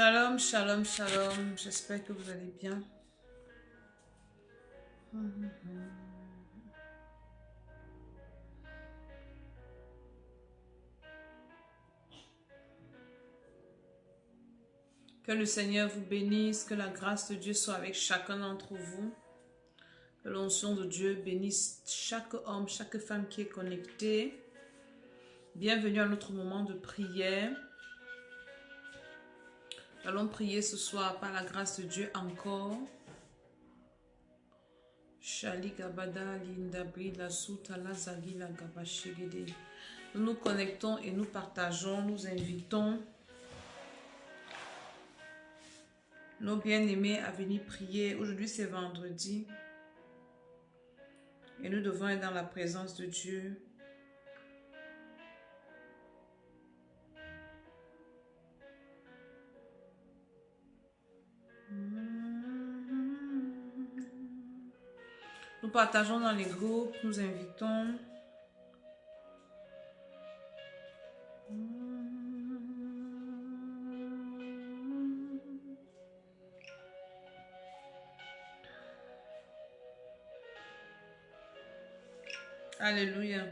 Shalom, shalom, shalom. J'espère que vous allez bien. Que le Seigneur vous bénisse, que la grâce de Dieu soit avec chacun d'entre vous. Que l'onction de Dieu bénisse chaque homme, chaque femme qui est connectée. Bienvenue à notre moment de prière. Nous allons prier ce soir par la grâce de Dieu encore. Shali Gabada Lindabri la Souta la Zagi la Gabashigede. Nous nous connectons et nous partageons, nous invitons nos bien-aimés à venir prier. Aujourd'hui c'est vendredi et nous devons être dans la présence de Dieu. Nous partageons dans les groupes, nous invitons. Alléluia.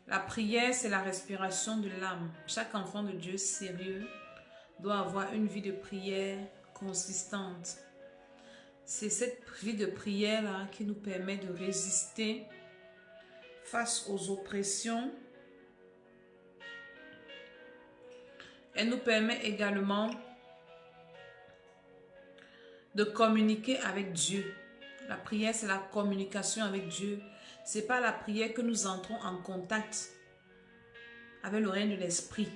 La prière, c'est la respiration de l'âme. Chaque enfant de Dieu sérieux doit avoir une vie de prière consistante. C'est cette vie de prière-là qui nous permet de résister face aux oppressions. Elle nous permet également de communiquer avec Dieu. La prière, c'est la communication avec Dieu. C'est pas la prière que nous entrons en contact avec le règne de l'esprit.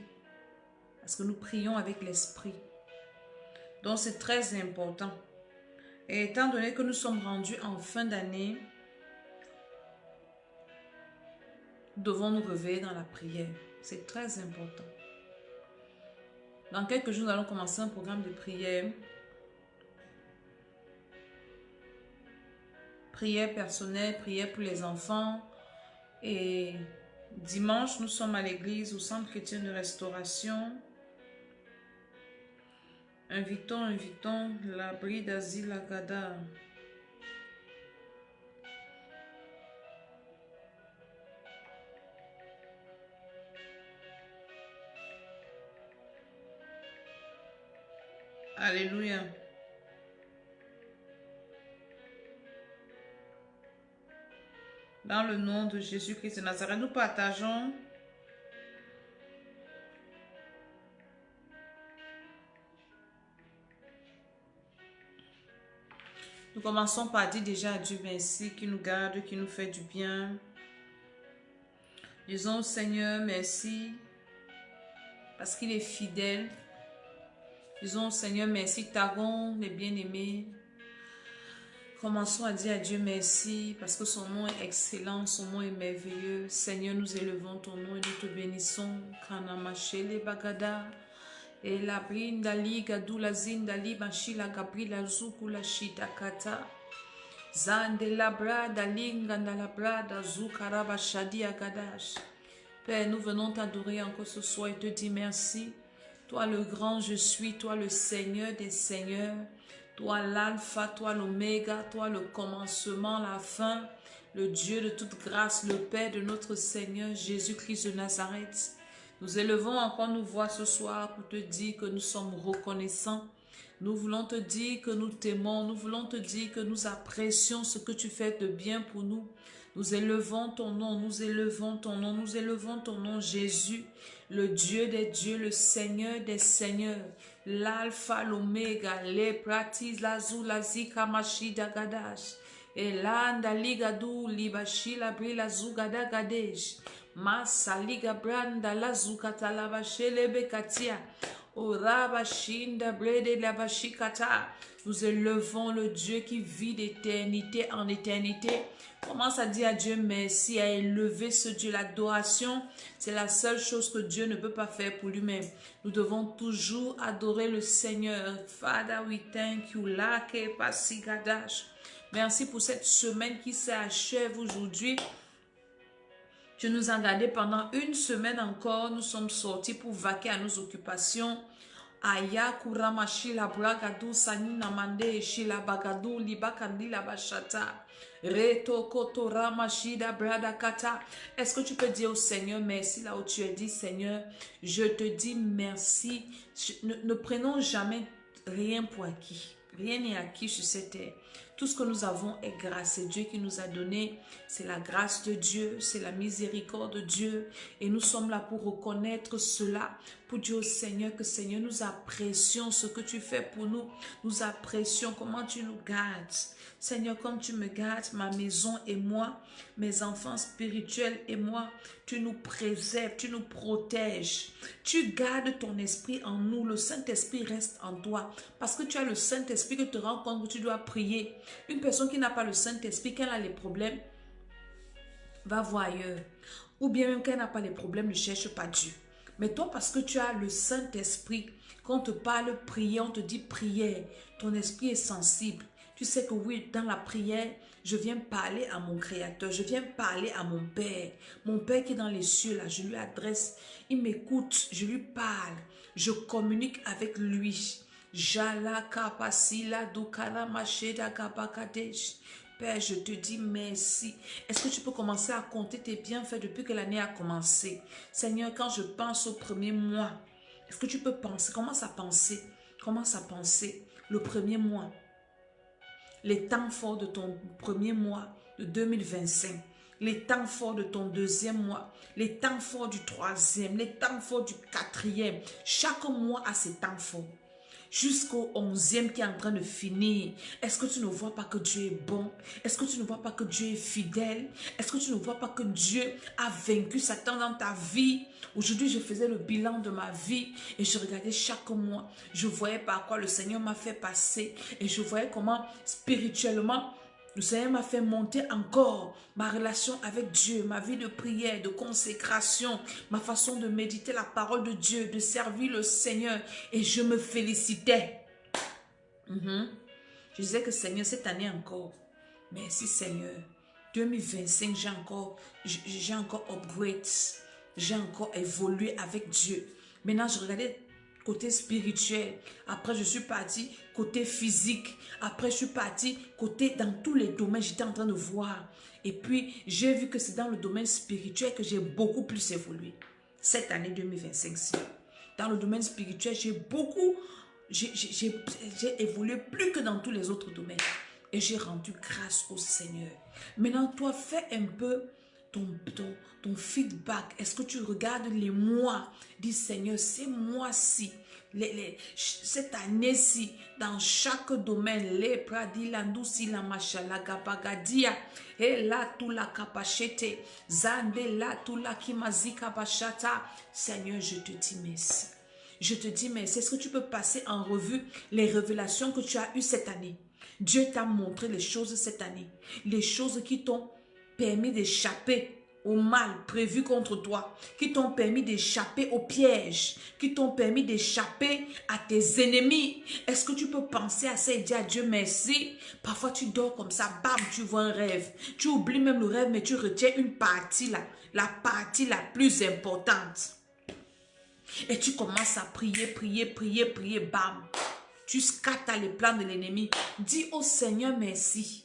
Parce que nous prions avec l'esprit. Donc c'est très important. Et étant donné que nous sommes rendus en fin d'année, nous devons nous réveiller dans la prière. C'est très important. Dans quelques jours, nous allons commencer un programme de prière. Prière personnelle, prière pour les enfants. Et dimanche, nous sommes à l'église, au centre chrétien de restauration. Invitons l'abri d'Azil Agada. Alléluia. Dans le nom de Jésus-Christ de Nazareth, nous partageons Nous commençons par dire déjà à Dieu merci, qui nous garde, qui nous fait du bien. Disons au Seigneur merci, parce qu'il est fidèle. Disons au Seigneur merci, Tagon, les bien-aimés. Commençons à dire à Dieu merci, parce que son nom est excellent, son nom est merveilleux. Seigneur, nous élevons ton nom et nous te bénissons. Kanamashele Bagada. Et la brinda liga dula zinda liba shila gabrila zuku la shita kata. Zande la brada linga na la brada zukaraba shadia gadash. Père, nous venons t'adorer encore ce soir et te dire merci. Toi le grand je suis, toi le Seigneur des Seigneurs. Toi l'alpha, toi l'oméga, toi le commencement, la fin. Le Dieu de toute grâce, le Père de notre Seigneur Jésus-Christ de Nazareth. Nous élevons encore nos voix ce soir pour te dire que nous sommes reconnaissants. Nous voulons te dire que nous t'aimons. Nous voulons te dire que nous apprécions ce que tu fais de bien pour nous. Nous élevons ton nom, nous élevons ton nom, nous élevons ton nom, Jésus, le Dieu des dieux, le Seigneur des seigneurs, l'alpha, l'oméga, les pratis, l'azou, la zika, machida, gadash, et l'anda, ligadou, libashi, la bri, la zougada, gadesh. Masaliga branda la zukata la bashele bekatia. Oraba shinda brede la bashikata. Nous élevons le Dieu qui vit d'éternité en éternité. Commence à dire à Dieu merci, à élever ce Dieu. L'adoration, c'est la seule chose que Dieu ne peut pas faire pour lui-même. Nous devons toujours adorer le Seigneur. Father, we thank you. Lake pasigadash. Merci pour cette semaine qui s'achève aujourd'hui. Tu nous as gardés pendant une semaine encore. Nous sommes sortis pour vaquer à nos occupations. Aya kurama shila bragadu sanina mande shila bagadu libakandi la bashata. Reto koto rama shida brada kata. Est-ce que tu peux dire au Seigneur merci là où tu es dit Seigneur, je te dis merci. Ne prenons jamais rien pour acquis. Rien n'est acquis sur cette terre. Tout ce que nous avons est grâce. C'est Dieu qui nous a donné. C'est la grâce de Dieu. C'est la miséricorde de Dieu. Et nous sommes là pour reconnaître cela. Pour dire au Seigneur que Seigneur, nous apprécions ce que tu fais pour nous. Nous apprécions comment tu nous gardes. Seigneur, comme tu me gardes, ma maison et moi, mes enfants spirituels et moi, tu nous préserves, tu nous protèges. Tu gardes ton esprit en nous. Le Saint-Esprit reste en toi. Parce que tu as le Saint-Esprit que tu te rends compte que tu dois prier. Une personne qui n'a pas le Saint-Esprit, quand elle a les problèmes, va voir ailleurs. Ou bien même quand elle n'a pas les problèmes, ne cherche pas Dieu. Mais toi, parce que tu as le Saint-Esprit, quand on te parle prière, on te dit prière, ton esprit est sensible. Tu sais que oui, dans la prière, je viens parler à mon Créateur, je viens parler à mon Père. Mon Père qui est dans les cieux, là, je lui adresse, il m'écoute, je lui parle, je communique avec lui. Jala kapasila dukara macheda kapakadesh. Père, je te dis merci. Est-ce que tu peux commencer à compter tes bienfaits depuis que l'année a commencé? Seigneur, quand je pense au premier mois, est-ce que tu peux penser? Commence à penser. Commence à penser. Le premier mois. Les temps forts de ton premier mois de 2025. Les temps forts de ton deuxième mois. Les temps forts du troisième. Les temps forts du quatrième. Chaque mois a ses temps forts. Jusqu'au 11e qui est en train de finir. Est-ce que tu ne vois pas que Dieu est bon? Est-ce que tu ne vois pas que Dieu est fidèle? Est-ce que tu ne vois pas que Dieu a vaincu Satan dans ta vie? Aujourd'hui, je faisais le bilan de ma vie et je regardais chaque mois. Je voyais par quoi le Seigneur m'a fait passer et je voyais comment spirituellement le Seigneur m'a fait monter encore ma relation avec Dieu, ma vie de prière, de consécration, ma façon de méditer la parole de Dieu, de servir le Seigneur. Et je me félicitais. Je disais que Seigneur, cette année encore, merci Seigneur. 2025, j'ai encore upgrade, j'ai encore évolué avec Dieu. Maintenant, je regardais côté spirituel. Après, je suis partie côté physique. Après, je suis partie côté dans tous les domaines. J'étais en train de voir. Et puis, j'ai vu que c'est dans le domaine spirituel que j'ai beaucoup plus évolué. Cette année 2025. Dans le domaine spirituel, j'ai évolué plus que dans tous les autres domaines. Et j'ai rendu grâce au Seigneur. Maintenant, toi, fais un peu ton feedback. Est-ce que tu regardes les mois? Dis Seigneur, ces mois-ci, cette année-ci, dans chaque domaine, les pradilandousi la machala gabagadia, et là tout la capachete, zande là tout la kimazika bachata. Seigneur, je te dis merci. Je te dis merci. Est-ce que tu peux passer en revue les révélations que tu as eues cette année? Dieu t'a montré les choses cette année. Les choses qui t'ont permis d'échapper au mal prévu contre toi, qui t'ont permis d'échapper au piège, qui t'ont permis d'échapper à tes ennemis. Est-ce que tu peux penser à ça et dire à Dieu merci? Parfois tu dors comme ça, bam, tu vois un rêve. Tu oublies même le rêve, mais tu retiens une partie là, la partie la plus importante. Et tu commences à prier, prier, prier, prier, bam. Tu scattes les plans de l'ennemi. Dis au Seigneur merci.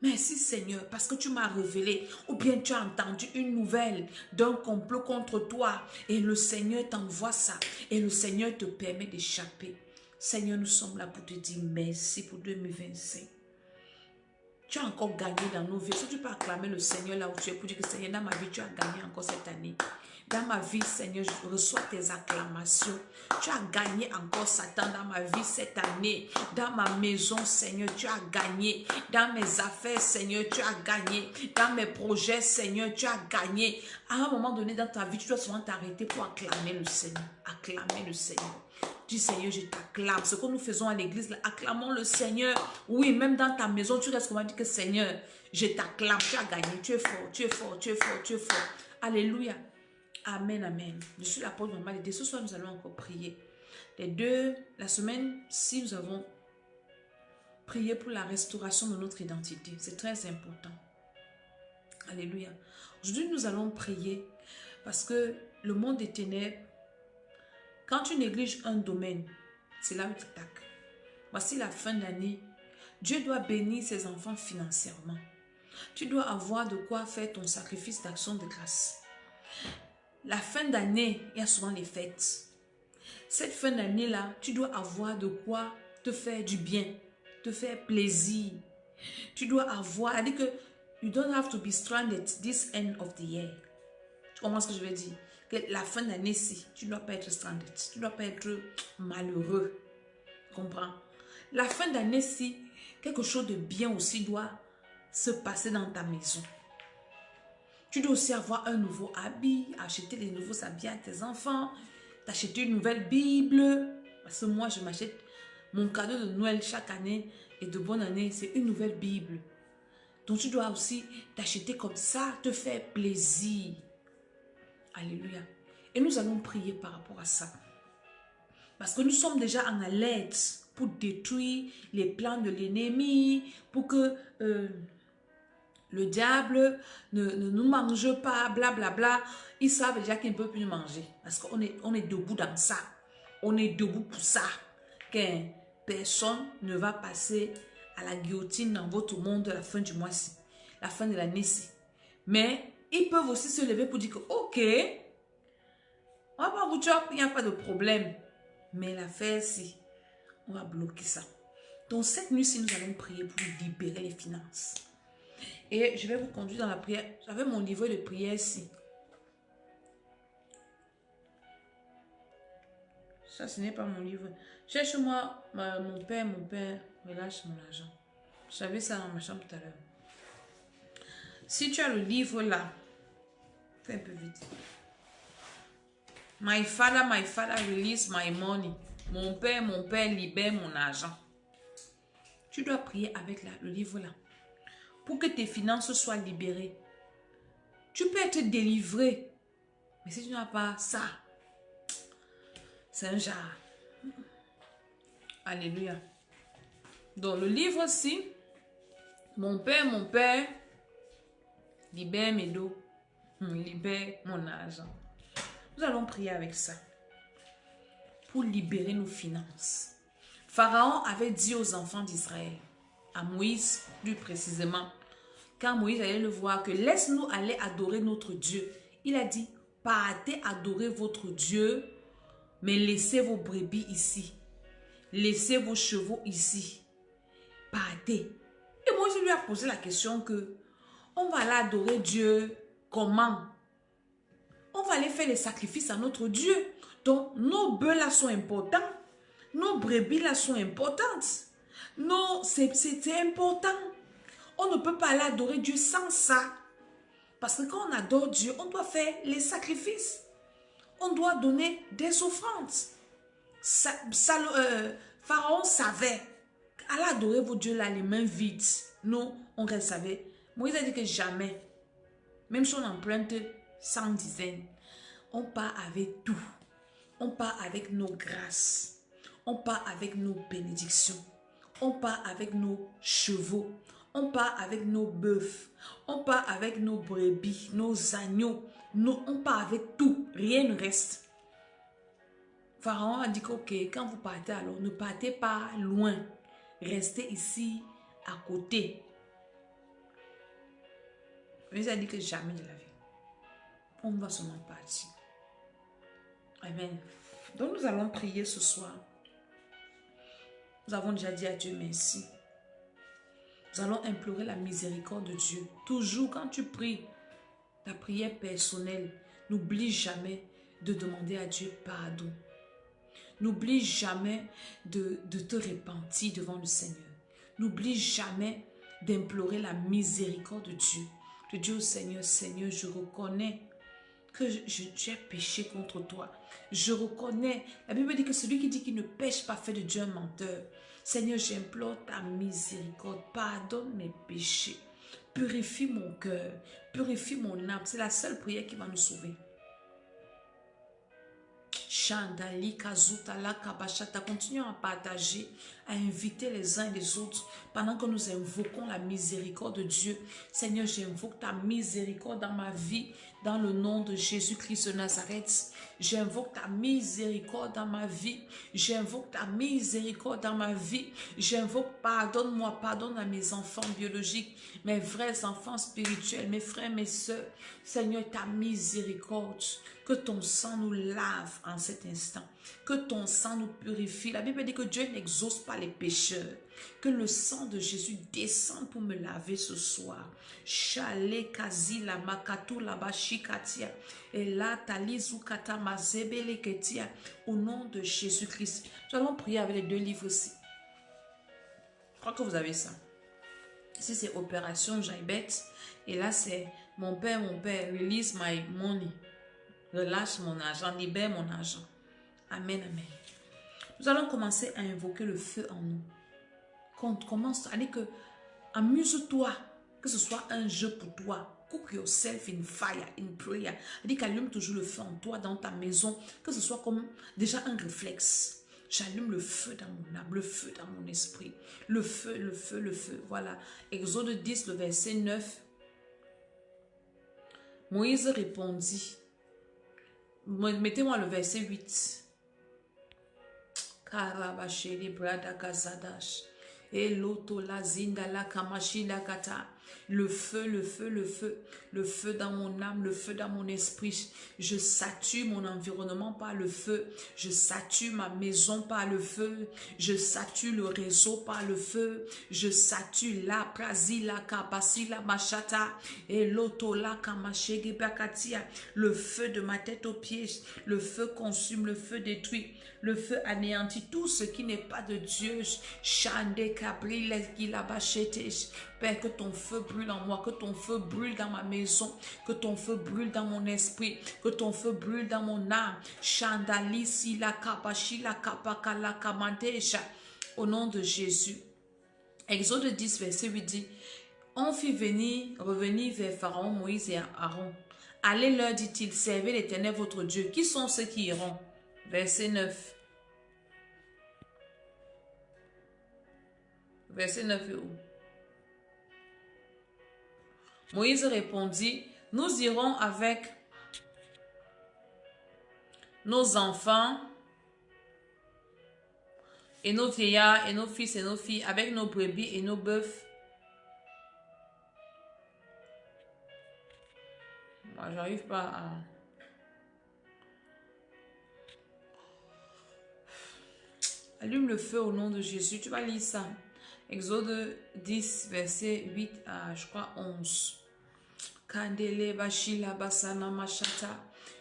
Merci Seigneur parce que tu m'as révélé ou bien tu as entendu une nouvelle d'un complot contre toi et le Seigneur t'envoie ça et le Seigneur te permet d'échapper. Seigneur, nous sommes là pour te dire merci pour 2025. Tu as encore gagné dans nos vies. Est-ce que tu peux acclamer le Seigneur là où tu es pour dire que Seigneur, dans ma vie, tu as gagné encore cette année. Dans ma vie, Seigneur, je reçois tes acclamations. Tu as gagné encore Satan dans ma vie cette année. Dans ma maison, Seigneur, tu as gagné. Dans mes affaires, Seigneur, tu as gagné. Dans mes projets, Seigneur, tu as gagné. À un moment donné dans ta vie, tu dois souvent t'arrêter pour acclamer le Seigneur. Acclamer le Seigneur. Dis Seigneur, je t'acclame. Ce que nous faisons à l'église, acclamons le Seigneur. Oui, même dans ta maison, tu restes comme on dit que Seigneur, je t'acclame. Tu as gagné. Tu es fort, tu es fort, tu es fort, tu es fort. Alléluia. Amen, amen. Je suis l'apôtre Maman Lédé. Ce soir, nous allons encore prier. La semaine-ci, nous avons prié pour la restauration de notre identité. C'est très important. Alléluia. Aujourd'hui, nous allons prier parce que le monde des ténèbres, quand tu négliges un domaine, c'est là où tu attaques. Voici la fin d'année. Dieu doit bénir ses enfants financièrement. Tu dois avoir de quoi faire ton sacrifice d'action de grâce. La fin d'année, il y a souvent les fêtes. Cette fin d'année-là, tu dois avoir de quoi te faire du bien, te faire plaisir. Tu dois avoir, c'est-à-dire que you don't have to be stranded this end of the year. Tu comprends ce que je veux dire? Que la fin d'année-ci, tu ne dois pas être stranded, tu ne dois pas être malheureux. Tu comprends? La fin d'année-ci, quelque chose de bien aussi doit se passer dans ta maison. Tu dois aussi avoir un nouveau habit, acheter les nouveaux habits à tes enfants, t'acheter une nouvelle Bible. Parce que moi, je m'achète mon cadeau de Noël chaque année et de bonne année, c'est une nouvelle Bible. Donc, tu dois aussi t'acheter comme ça, te faire plaisir. Alléluia. Et nous allons prier par rapport à ça. Parce que nous sommes déjà en alerte pour détruire les plans de l'ennemi, pour que le diable ne nous mange pas, blablabla. Ils savent déjà qu'ils ne peuvent plus nous manger. Parce qu'on est debout dans ça. On est debout pour ça. Que personne ne va passer à la guillotine dans votre monde à la fin du mois-ci. La fin de l'année-ci. Mais ils peuvent aussi se lever pour dire que, ok, on va pas vous chop, il n'y a pas de problème. Mais l'affaire, si, on va bloquer ça. Donc cette nuit-ci, nous allons prier pour libérer les finances. Et je vais vous conduire dans la prière. J'avais mon livret de prière ici. Ça, ce n'est pas mon livre. Cherche-moi, mon père, relâche mon argent. J'avais ça dans ma chambre tout à l'heure. Si tu as le livre là, fais un peu vite. My father, release my money. Mon père, libère mon argent. Tu dois prier avec le livre là. Pour que tes finances soient libérées. Tu peux être délivré. Mais si tu n'as pas ça, c'est un genre. Alléluia. Donc le livre-ci, mon père, libère mes dos. Libère mon argent. Nous allons prier avec ça. Pour libérer nos finances. Pharaon avait dit aux enfants d'Israël, à Moïse plus précisément, quand Moïse allait le voir, que laisse-nous aller adorer notre Dieu. Il a dit, partez adorer votre Dieu, mais laissez vos brebis ici. Laissez vos chevaux ici. Partez. Et Moïse lui a posé la question que, on va aller adorer Dieu comment? On va aller faire les sacrifices à notre Dieu. Donc, nos bœufs là sont importants. Nos brebis là sont importantes. C'est important. On ne peut pas aller adorer Dieu sans ça. Parce que quand on adore Dieu, on doit faire les sacrifices. On doit donner des offrandes. Pharaon savait. Allez adorer vos dieux là, les mains vides. Nous, on savait. Moïse a dit que jamais. Même si on emprunte 100 dizaines, on part avec tout. On part avec nos grâces. On part avec nos bénédictions. On part avec nos chevaux. On part avec nos bœufs. On part avec nos brebis, nos agneaux. On part avec tout. Rien ne reste. Pharaon a dit que, ok, quand vous partez alors, ne partez pas loin. Restez ici, à côté. Mais il a dit que jamais de la vie. On va seulement partir. Amen. Donc nous allons prier ce soir. Nous avons déjà dit à Dieu merci. Nous allons implorer la miséricorde de Dieu. Toujours quand tu pries ta prière personnelle, n'oublie jamais de demander à Dieu pardon. N'oublie jamais de te repentir devant le Seigneur. N'oublie jamais d'implorer la miséricorde de Dieu. De dire au Seigneur, Seigneur, je reconnais que j'ai péché contre toi. Je reconnais. La Bible dit que celui qui dit qu'il ne pêche pas fait de Dieu un menteur. Seigneur, j'implore ta miséricorde. Pardonne mes péchés. Purifie mon cœur. Purifie mon âme. C'est la seule prière qui va nous sauver. Chandali kazuta la kabashata. Continuons à partager, à inviter les uns et les autres pendant que nous invoquons la miséricorde de Dieu. Seigneur, j'invoque ta miséricorde dans ma vie, dans le nom de Jésus-Christ de Nazareth. J'invoque ta miséricorde dans ma vie. J'invoque ta miséricorde dans ma vie. J'invoque, pardonne-moi, pardonne à mes enfants biologiques, mes vrais enfants spirituels, mes frères, mes sœurs. Seigneur, ta miséricorde, que ton sang nous lave en cet instant. Que ton sang nous purifie. La Bible dit que Dieu n'exauce pas les pécheurs. Que le sang de Jésus descende pour me laver ce soir. Chale kazi la makatu la bashikatia. Et là, talizukata mazebele ketia. Au nom de Jésus-Christ. Nous allons prier avec les deux livres ici. Je crois que vous avez ça. Ici, c'est Opération Jaibet. Et là, c'est mon père, release my money. Relâche mon argent, libère mon argent. Amen, amen. Nous allons commencer à invoquer le feu en nous. Quand on commence à dire que amuse-toi, que ce soit un jeu pour toi. Cook yourself in fire, in prayer. Dit qu'allume toujours le feu en toi, dans ta maison, que ce soit comme déjà un réflexe. J'allume le feu dans mon âme, le feu dans mon esprit. Le feu, le feu, le feu. Voilà. Exode 10, le verset 9. Moïse répondit. Mettez-moi le verset 8. Karabasheli brada kazadash. Et l'auto la zinda la kamashi la kata. Le feu, le feu, le feu. Le feu dans mon âme, le feu dans mon esprit. Je sature mon environnement par le feu. Je sature ma maison par le feu. Je sature le réseau par le feu. Je sature la prazi la kapasi la machata. Et l'auto la kamashegi bakatia. Le feu de ma tête aux pieds. Le feu consume, le feu détruit. Le feu anéantit tout ce qui n'est pas de Dieu. Chande kabri la bachete. Père, que ton feu brûle en moi, que ton feu brûle dans ma maison, que ton feu brûle dans mon esprit, que ton feu brûle dans mon âme. Chandali si la kapashi la kapaka la kamadesha. Au nom de Jésus. Exode 10, verset 8 dit, on fit revenir vers Pharaon, Moïse et Aaron. Allez leur, dit-il, servez l'Éternel votre Dieu. Qui sont ceux qui iront? Verset 9. Verset 9 est où? Moïse répondit, nous irons avec nos enfants et nos vieillards et nos fils et nos filles, avec nos brebis et nos bœufs. Moi, j'arrive pas à... Allume le feu au nom de Jésus. Tu vas lire ça. Exode 10, verset 8 à, je crois, 11. Kandele bashila basana machata.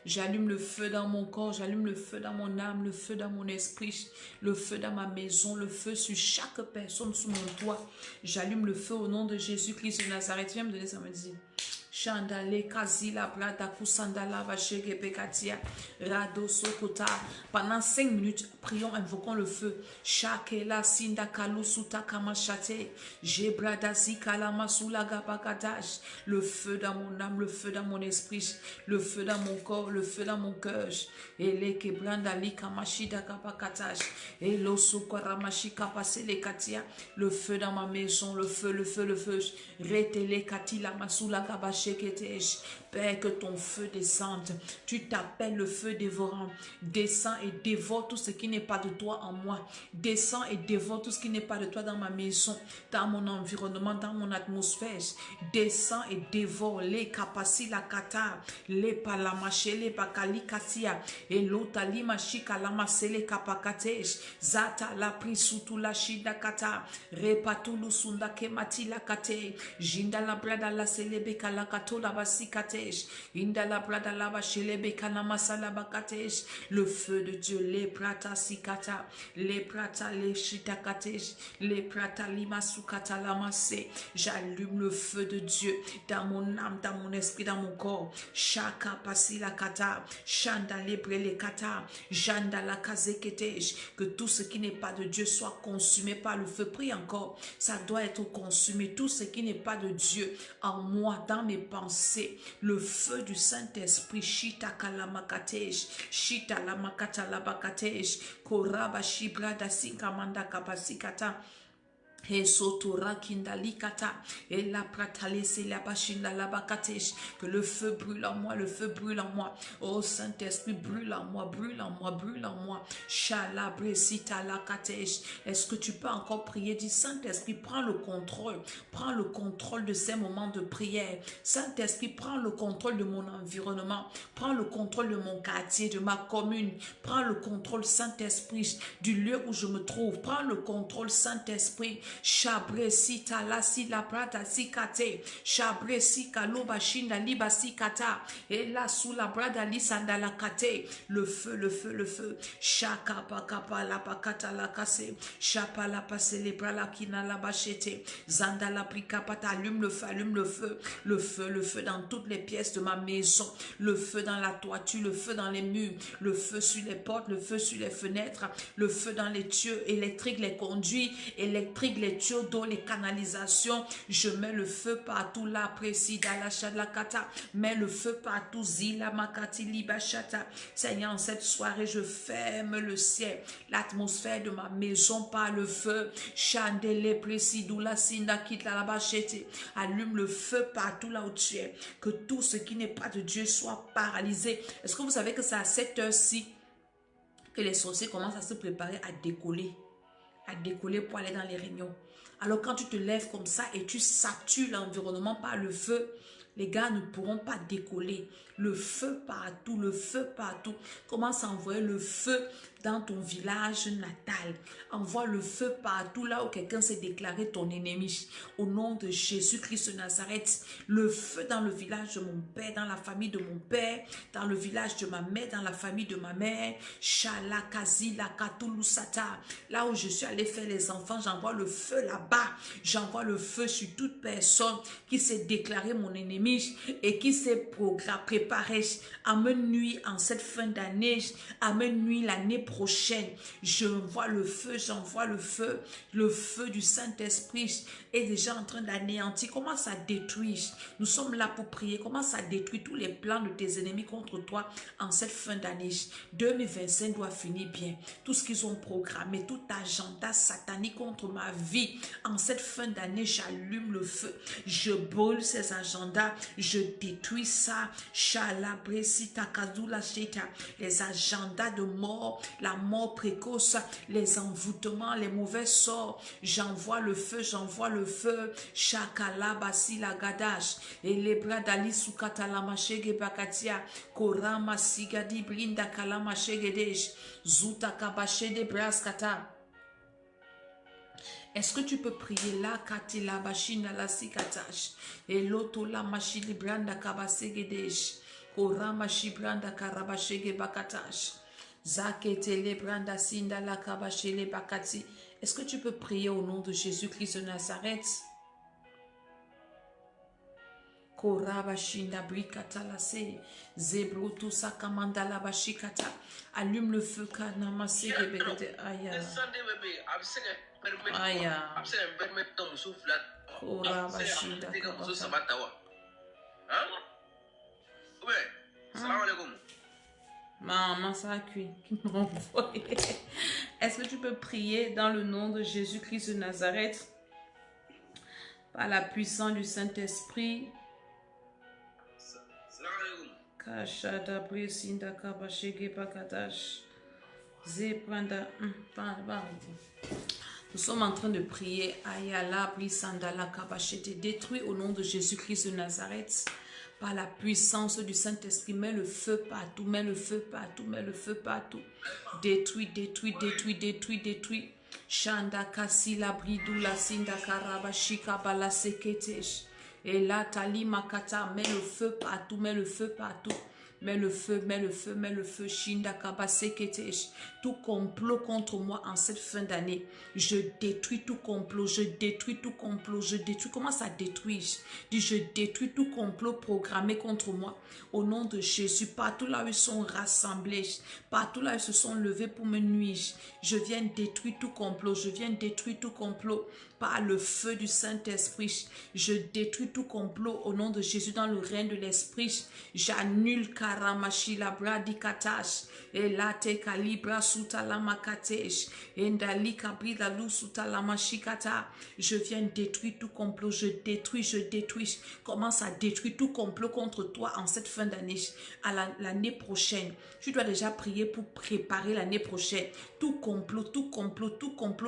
J'allume le feu dans mon corps, j'allume le feu dans mon âme, le feu dans mon esprit, le feu dans ma maison, le feu sur chaque personne sous mon toit. J'allume le feu au nom de Jésus-Christ de Nazareth. Viens me donner ça, me dit. Chandale Kazila Blada Kusandala Vachege Pekatia Rado Sokota. Pendant 5 minutes, prions, invoquons le feu. Shakela Sinda Kalusuta Kamashate Jebrada Zikala Masula Gabakadash. Le feu dans mon âme, le feu dans mon esprit, le feu dans mon corps, le feu dans mon cœur. Et les Kebranda Likamashida Gabakatash. Et l'Osukoramashi Kapasele Katia. Le feu dans ma maison, le feu, le feu, le feu. Retele Katila Masula Gabash. Père, que ton feu descende. Tu t'appelles le feu dévorant. Descends et dévore tout ce qui n'est pas de toi en moi. Descends et dévore tout ce qui n'est pas de toi dans ma maison, dans mon environnement, dans mon atmosphère. Descends et dévore les capaci la kata, les palamache, les bakali kasia, et l'otali machika la masele kapakatesh, zata la prisutu la shida kata, repatulu sunda kemati la kate, jinda la brada la selebe kala katola basikatesh, inda la brada la bashelebe kana masala bakatesh. Le feu de Dieu, les prata sikata, les prata les shitakatesh, les prata lima sukata la masse. J'allume le feu de Dieu dans mon âme, dans mon esprit, dans mon corps. Shaka pasi la kata, shanda lebre le kata, janda la kazeketesh. Que tout ce qui n'est pas de Dieu soit consumé par le feu. Prie encore, ça doit être consumé. Tout ce qui n'est pas de Dieu en moi, dans mes pensées. Le feu du Saint-Esprit, Shita Kalamakatesh, Shita Lamakata Labakatesh, Koraba Shibra Dasinkamanda Kapasikata. Et sotora kindalikata et la pratalese la bashinda la bakatesh, que le feu brûle en moi, le feu brûle en moi. Oh Saint-Esprit, brûle en moi, brûle en moi, brûle en moi. Shalabresita la katesh. Est-ce que tu peux encore prier? Dis Saint-Esprit, prends le contrôle de ces moments de prière. Saint-Esprit, prends le contrôle de mon environnement, prends le contrôle de mon quartier, de ma commune, prends le contrôle, Saint-Esprit, du lieu où je me trouve, prends le contrôle, Saint-Esprit. Shabresi talasi la prata sikate, shabresi kaloba shinda liba sikata, et là sous la brada lisanda la kate, le feu, le feu, le feu, shaka pakapa la pakata la kase, shapa la passe les bras la kina la bachete, zanda la prikapata, allume le feu, allume le feu, le feu, le feu dans toutes les pièces de ma maison, le feu dans la toiture, le feu dans les murs, le feu sur les portes, le feu sur les fenêtres, le feu dans les tuyaux électriques, les conduits électriques, les tuyaux d'eau, les canalisations. Je mets le feu partout là, précis dans la chadlakata. Mets le feu partout, zila makati libachata. Seigneur, en cette soirée, je ferme le ciel, l'atmosphère de ma maison par le feu. Chandele précis doula sinda kitla la bachete. Allume le feu partout là où tu es. Que tout ce qui n'est pas de Dieu soit paralysé. Est-ce que vous savez que c'est à cette heure-ci que les sorciers commencent à se préparer à décoller pour aller dans les réunions? Alors quand tu te lèves comme ça et tu satures l'environnement par le feu, les gars ne pourront pas décoller. Le feu partout, le feu partout. Commence à envoyer le feu dans ton village natal. Envoie le feu partout là où quelqu'un s'est déclaré ton ennemi. Au nom de Jésus-Christ de Nazareth, le feu dans le village de mon père, dans la famille de mon père, dans le village de ma mère, dans la famille de ma mère. Shalakazi la katulusata. Là où je suis allé faire les enfants, j'envoie le feu là-bas. J'envoie le feu sur toute personne qui s'est déclaré mon ennemi et qui s'est préparé à me nuire en cette fin d'année, à me nuire l'année prochaine. J'envoie le feu du Saint-Esprit est déjà en train d'anéantir. Commence à détruire. Nous sommes là pour prier. Commence à détruire tous les plans de tes ennemis contre toi en cette fin d'année. 2025 doit finir bien. Tout ce qu'ils ont programmé, tout agenda satanique contre ma vie, en cette fin d'année, j'allume le feu. Je brûle ces agendas. Je détruis ça. Les agendas de mort, la mort précoce, les envoûtements, les mauvais sorts. J'envoie le feu, j'envoie le feu. Shakala basi la gadash. Et les bras d'Ali Sukata la machege bakatia. Korama sigadi brinda kalama shegedesh. Zuta kabache de braskata. Est-ce que tu peux prier là, Kati la bachina la sikatash. Et l'auto la machili branda kabasegedesh. Korama shibranda karabashege bakatash. Zaketele branda sinda la kabashele bakati. Est-ce que tu peux prier au nom de Jésus-Christ de Nazareth? Korabashinda brikata la se. Zebrotu sakamanda la bashikata. Allume le feu kanama segebegete. Aya. Aya. Korabashinda kabaka. Salam alaikum. Maman, ça a cuit. Est-ce que tu peux prier dans le nom de Jésus-Christ de Nazareth? Par la puissance du Saint-Esprit. Salam alaikum. Kashada Brisinda Kabashege Bakadash. Zepranda. Nous sommes en train de prier. Ayala Brisandala Kabashete. Détruit au nom de Jésus-Christ de Nazareth. Par la puissance du Saint-Esprit, mets le feu partout, mets le feu partout, mets le feu partout. Détruis, détruis, détruis, détruis, détruis. Shanda kasila bridou la sinda karaba shika bala seketesh. Et là, tali makata, mets le feu partout, mets le feu partout. Mets le feu, mets le feu, mets le feu. Shinda kabaseketesh. Tout complot contre moi en cette fin d'année. Je détruis tout complot, je détruis tout complot, je détruis. Commence à détruire. Dis, je détruis tout complot programmé contre moi. Au nom de Jésus, partout là où ils sont rassemblés, partout là où ils se sont levés pour me nuire, je viens détruire tout complot, je viens détruire tout complot par le feu du Saint-Esprit. Je détruis tout complot au nom de Jésus dans le règne de l'Esprit. J'annule karamashi la bradikatash et la te kalibra sutalamaketesh et ndali kabila lu sutalamashikata. Je viens détruire tout complot, je détruis. Commence à détruire tout complot contre toi en cette fin d'année, à l'année prochaine. Tu dois déjà prier pour préparer l'année prochaine. Tout complot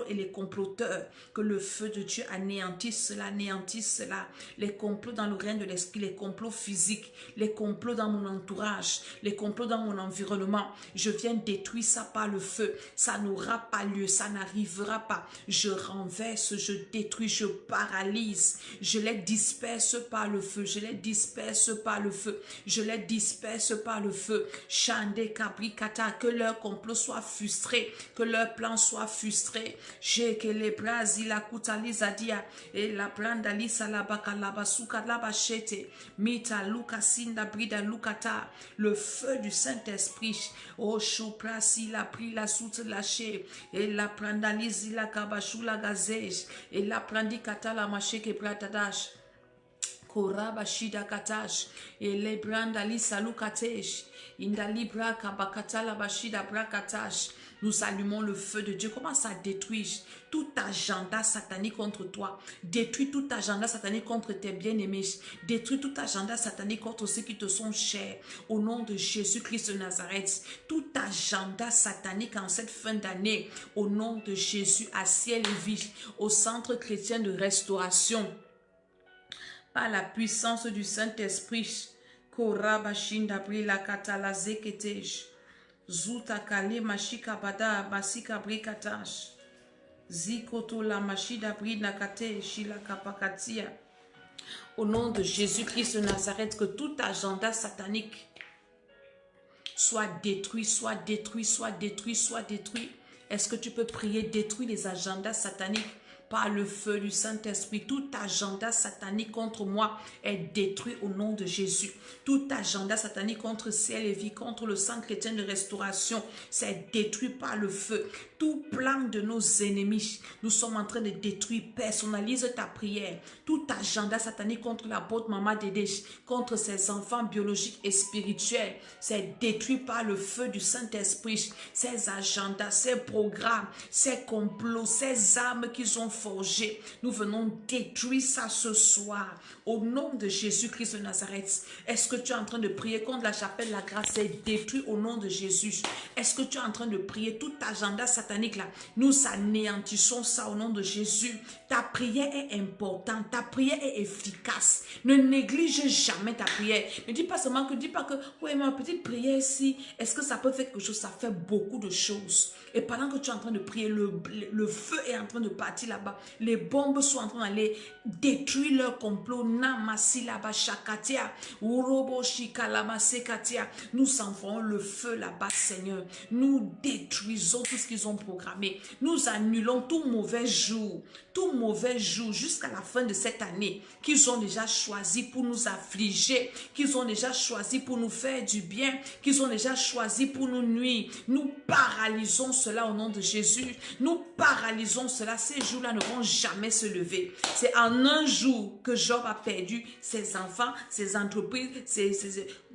et les comploteurs, que le feu de Dieu anéantisse cela, les complots dans le règne de l'esprit, les complots physiques, les complots dans mon entourage, les complots dans mon environnement. Je viens détruire ça par le feu. Ça n'aura pas lieu, ça n'arrivera pas. Je renverse, je détruis, je paralyse, je les disperse par le feu, je les disperse par le feu, je les disperse par le feu. Chande kabrikata, que leur complot soit frustré, que leur plan soit frustré. J'ai que les bras la kutalizadia et la brandali salabaka labasuka labachete mita lukasinda brida lukata. Le feu du Saint-Esprit, oh chouprasi la pris la soute lâché et la brandalizi la kabashu la gazej et la prandikata la macheke bratadash koraba shida katash et les brandali salukatesh indali bra kabakata la bashida brakatash. Nous allumons le feu de Dieu. Commence à détruire tout agenda satanique contre toi. Détruis tout agenda satanique contre tes bien-aimés. Détruis tout agenda satanique contre ceux qui te sont chers. Au nom de Jésus-Christ de Nazareth. Tout agenda satanique en cette fin d'année. Au nom de Jésus, à ciel et vie, au centre chrétien de restauration. Par la puissance du Saint-Esprit. Korabashinda brila katala zeketej. Zuta kale mashika bada basika brikatash. Zikoto la mashida brina kate shila kapakatia. Au nom de Jésus-Christ de Nazareth, que tout agenda satanique soit détruit, soit détruit, soit détruit, soit détruit. Est-ce que tu peux prier, détruire les agendas sataniques par le feu du Saint-Esprit? Tout agenda satanique contre moi est détruit au nom de Jésus. Tout agenda satanique contre ciel et vie, contre le sang chrétien de restauration, c'est détruit par le feu. Tout plan de nos ennemis, nous sommes en train de détruire. Personnalise ta prière. Tout agenda satanique contre la bonne maman Dédé, contre ses enfants biologiques et spirituels, c'est détruit par le feu du Saint-Esprit. Ces agendas, ces programmes, ces complots, ces armes qu'ils ont forgées, nous venons détruire ça ce soir. Au nom de Jésus-Christ de Nazareth, est-ce que tu es en train de prier contre la chapelle la grâce? C'est détruit au nom de Jésus. Est-ce que tu es en train de prier tout agenda satanique là? Nous anéantissons ça au nom de Jésus. Ta prière est importante, ta prière est efficace. Ne néglige jamais ta prière. Ne dis pas seulement que, ouais, ma petite prière ici, est-ce que ça peut faire quelque chose? Ça fait beaucoup de choses. Et pendant que tu es en train de prier, le feu est en train de partir là-bas. Les bombes sont en train d'aller détruire leur complot. Namasi là-bas, Shakatia, Urobo Shikalamassekatia. Nous envoyons le feu là-bas, Seigneur. Nous détruisons tout ce qu'ils ont programmé. Nous annulons tout mauvais jour jusqu'à la fin de cette année qu'ils ont déjà choisi pour nous affliger, qu'ils ont déjà choisi pour nous faire du bien, qu'ils ont déjà choisi pour nous nuire. Nous paralysons cela au nom de Jésus. Nous paralysons cela. Ces jours-là ne vont jamais se lever. C'est en un jour que Job a perdu ses enfants, ses entreprises,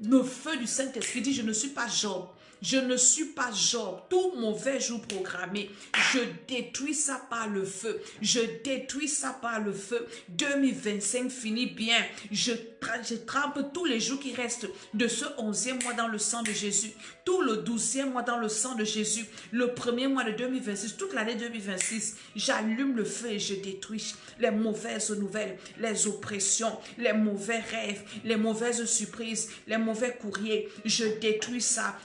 le feu du Saint-Esprit dit: je ne suis pas Job. Je ne suis pas Job. Tout mauvais jour programmé, je détruis ça par le feu. Je détruis ça par le feu. 2025 finit bien. Je trempe tous les jours qui restent de ce 11e mois dans le sang de Jésus. Tout le 12e mois dans le sang de Jésus. Le premier mois de 2026, toute l'année 2026, j'allume le feu et je détruis les mauvaises nouvelles, les oppressions, les mauvais rêves, les mauvaises surprises, les mauvais courriers. Je détruis ça.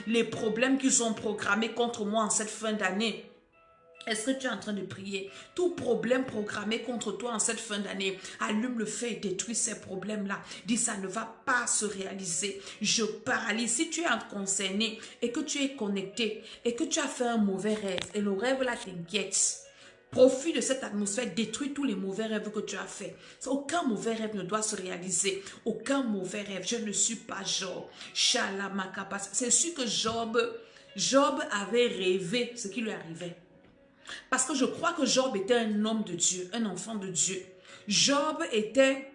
Les problèmes qu'ils ont programmés contre moi en cette fin d'année. Est-ce que tu es en train de prier? Tout problème programmé contre toi en cette fin d'année, allume le feu et détruis ces problèmes-là. Dis, ça ne va pas se réaliser. Je paralyse. Si tu es concerné et que tu es connecté et que tu as fait un mauvais rêve et le rêve-là t'inquiète, profite de cette atmosphère, détruis tous les mauvais rêves que tu as faits. Aucun mauvais rêve ne doit se réaliser. Aucun mauvais rêve. Je ne suis pas Job. C'est sûr que Job avait rêvé ce qui lui arrivait. Parce que je crois que Job était un homme de Dieu, un enfant de Dieu. Job était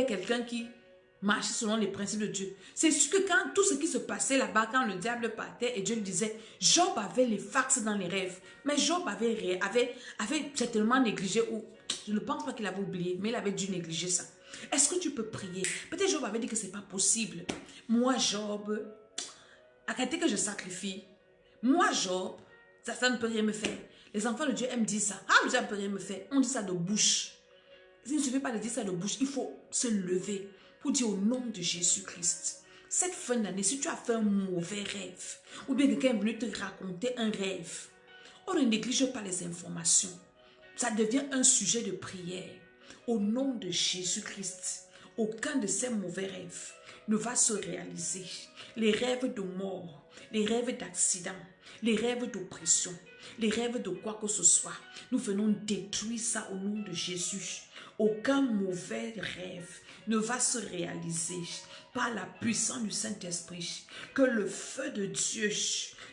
quelqu'un qui marchait selon les principes de Dieu. C'est sûr que quand tout ce qui se passait là-bas, quand le diable partait et Dieu lui disait, Job avait les fax dans les rêves. Mais Job avait certainement négligé, ou je ne pense pas qu'il avait oublié, mais il avait dû négliger ça. Est-ce que tu peux prier? Peut-être Job avait dit que ce n'est pas possible. Moi, Job, arrêtez que je sacrifie. Moi, Job, ça ne peut rien me faire. Les enfants de Dieu aiment dire ça. Ah, ça ne peut rien me faire. On dit ça de bouche. Il ne suffit pas de dire ça de bouche. Il faut se lever pour dire au nom de Jésus-Christ. Cette fin d'année, si tu as fait un mauvais rêve, ou bien quelqu'un est venu te raconter un rêve, on ne néglige pas les informations. Ça devient un sujet de prière. Au nom de Jésus-Christ, aucun de ces mauvais rêves ne va se réaliser. Les rêves de mort, les rêves d'accident, les rêves d'oppression, les rêves de quoi que ce soit, nous venons détruire ça au nom de Jésus. Aucun mauvais rêve ne va se réaliser par la puissance du Saint-Esprit. Que le feu de Dieu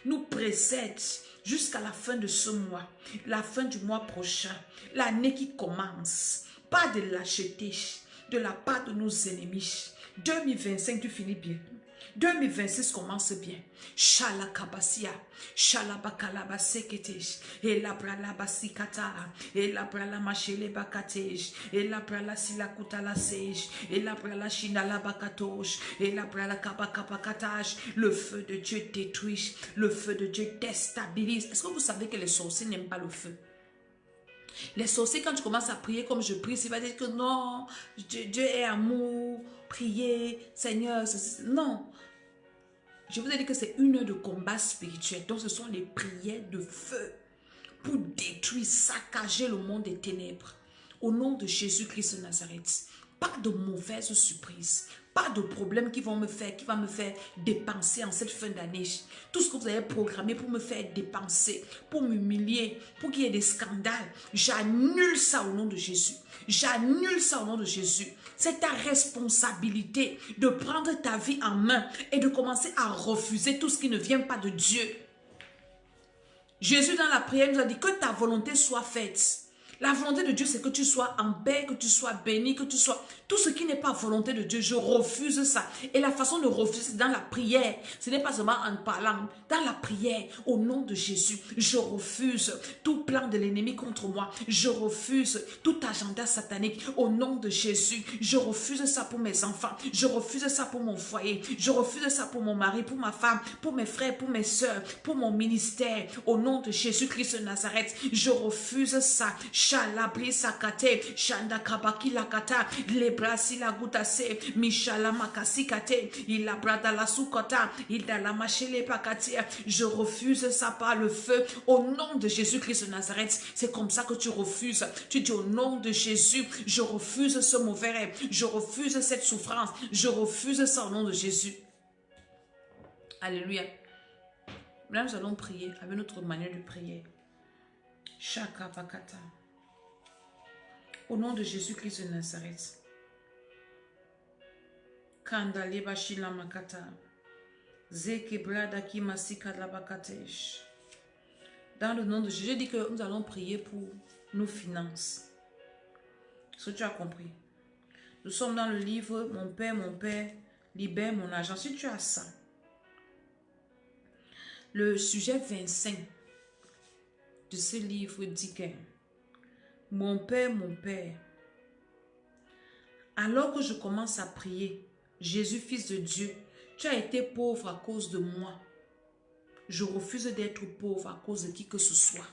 nous précède jusqu'à la fin de ce mois, la fin du mois prochain, l'année qui commence. Pas de lâcheté de la part de nos ennemis. 2025, tu finis bien. 2026 commence bien. Shalakabasia, shalabakalabasekete, et la bralabasikata, et la bralamachelebakatej, et la bralasilakutalasej, et la bralashinalabakatoj, et la bralakabakabakataj. Le feu de Dieu détruit, le feu de Dieu déstabilise. Est-ce que vous savez que les sorciers n'aiment pas le feu? Les sorciers, quand tu commences à prier comme je prie, c'est pas dire que non, Dieu est amour, prier, Seigneur, non. Je vous ai dit que c'est une heure de combat spirituel. Donc, ce sont les prières de feu pour détruire, saccager le monde des ténèbres. Au nom de Jésus-Christ de Nazareth. Pas de mauvaises surprises. Pas de problème qui va me faire dépenser en cette fin d'année. Tout ce que vous avez programmé pour me faire dépenser, pour m'humilier, pour qu'il y ait des scandales, j'annule ça au nom de Jésus. J'annule ça au nom de Jésus. C'est ta responsabilité de prendre ta vie en main et de commencer à refuser tout ce qui ne vient pas de Dieu. Jésus dans la prière nous a dit que ta volonté soit faite. La volonté de Dieu, c'est que tu sois en paix, que tu sois béni, que tu sois... Tout ce qui n'est pas volonté de Dieu, je refuse ça. Et la façon de refuser, c'est dans la prière. Ce n'est pas seulement en parlant. Dans la prière, au nom de Jésus, je refuse tout plan de l'ennemi contre moi. Je refuse tout agenda satanique. Au nom de Jésus, je refuse ça pour mes enfants. Je refuse ça pour mon foyer. Je refuse ça pour mon mari, pour ma femme, pour mes frères, pour mes soeurs, pour mon ministère. Au nom de Jésus-Christ de Nazareth, je refuse ça. Shalabri sakate, shanda kabaki lakata, lebrasi la gutase, mishala makasi kate, il la brada la sukota, il da la machele pakate. Je refuse ça par le feu au nom de Jésus-Christ de Nazareth. C'est comme ça que tu refuses. Tu dis au nom de Jésus, je refuse ce mauvais rêve, je refuse cette souffrance, je refuse ça au nom de Jésus. Alléluia. Là, nous allons prier avec notre manière de prier. Shaka pakata. Au nom de Jésus-Christ de Nazareth. Kandale bashila makata. Zeke brada ki masika la bakatesh. Dans le nom de Jésus, je dis que nous allons prier pour nos finances. Est-ce que tu as compris? Nous sommes dans le livre mon Père, libère mon argent. Si tu as ça, le sujet 25 de ce livre dit que mon Père, alors que je commence à prier, Jésus, Fils de Dieu, tu as été pauvre à cause de moi. Je refuse d'être pauvre à cause de qui que ce soit.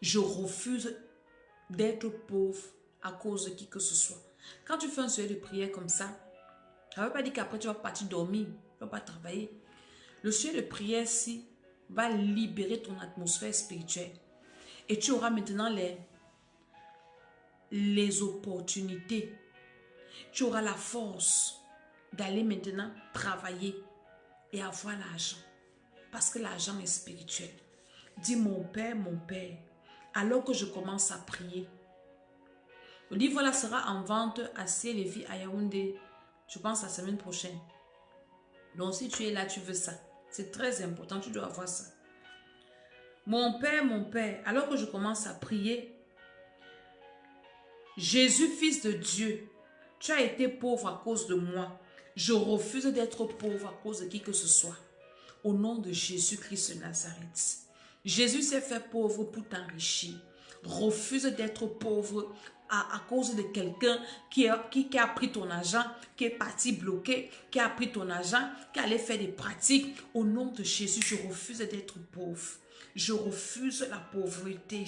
Je refuse d'être pauvre à cause de qui que ce soit. Quand tu fais un sujet de prière comme ça ne veut pas dire qu'après tu vas partir dormir, tu ne vas pas travailler. Le sujet de prière-ci va libérer ton atmosphère spirituelle. Et tu auras maintenant les opportunités. Tu auras la force d'aller maintenant travailler et avoir l'argent. Parce que l'argent est spirituel. Dis mon Père, alors que je commence à prier. Le livre là sera en vente à Ciel-et-Vie à Yaoundé, je pense la semaine prochaine. Donc si tu es là, tu veux ça. C'est très important, tu dois avoir ça. Mon Père, alors que je commence à prier, Jésus, Fils de Dieu, tu as été pauvre à cause de moi. Je refuse d'être pauvre à cause de qui que ce soit. Au nom de Jésus-Christ de Nazareth. Jésus s'est fait pauvre pour t'enrichir. Refuse d'être pauvre à cause de quelqu'un qui a pris ton argent, qui est parti bloqué, qui a pris ton argent, qui allait faire des pratiques. Au nom de Jésus, je refuse d'être pauvre. Je refuse la pauvreté.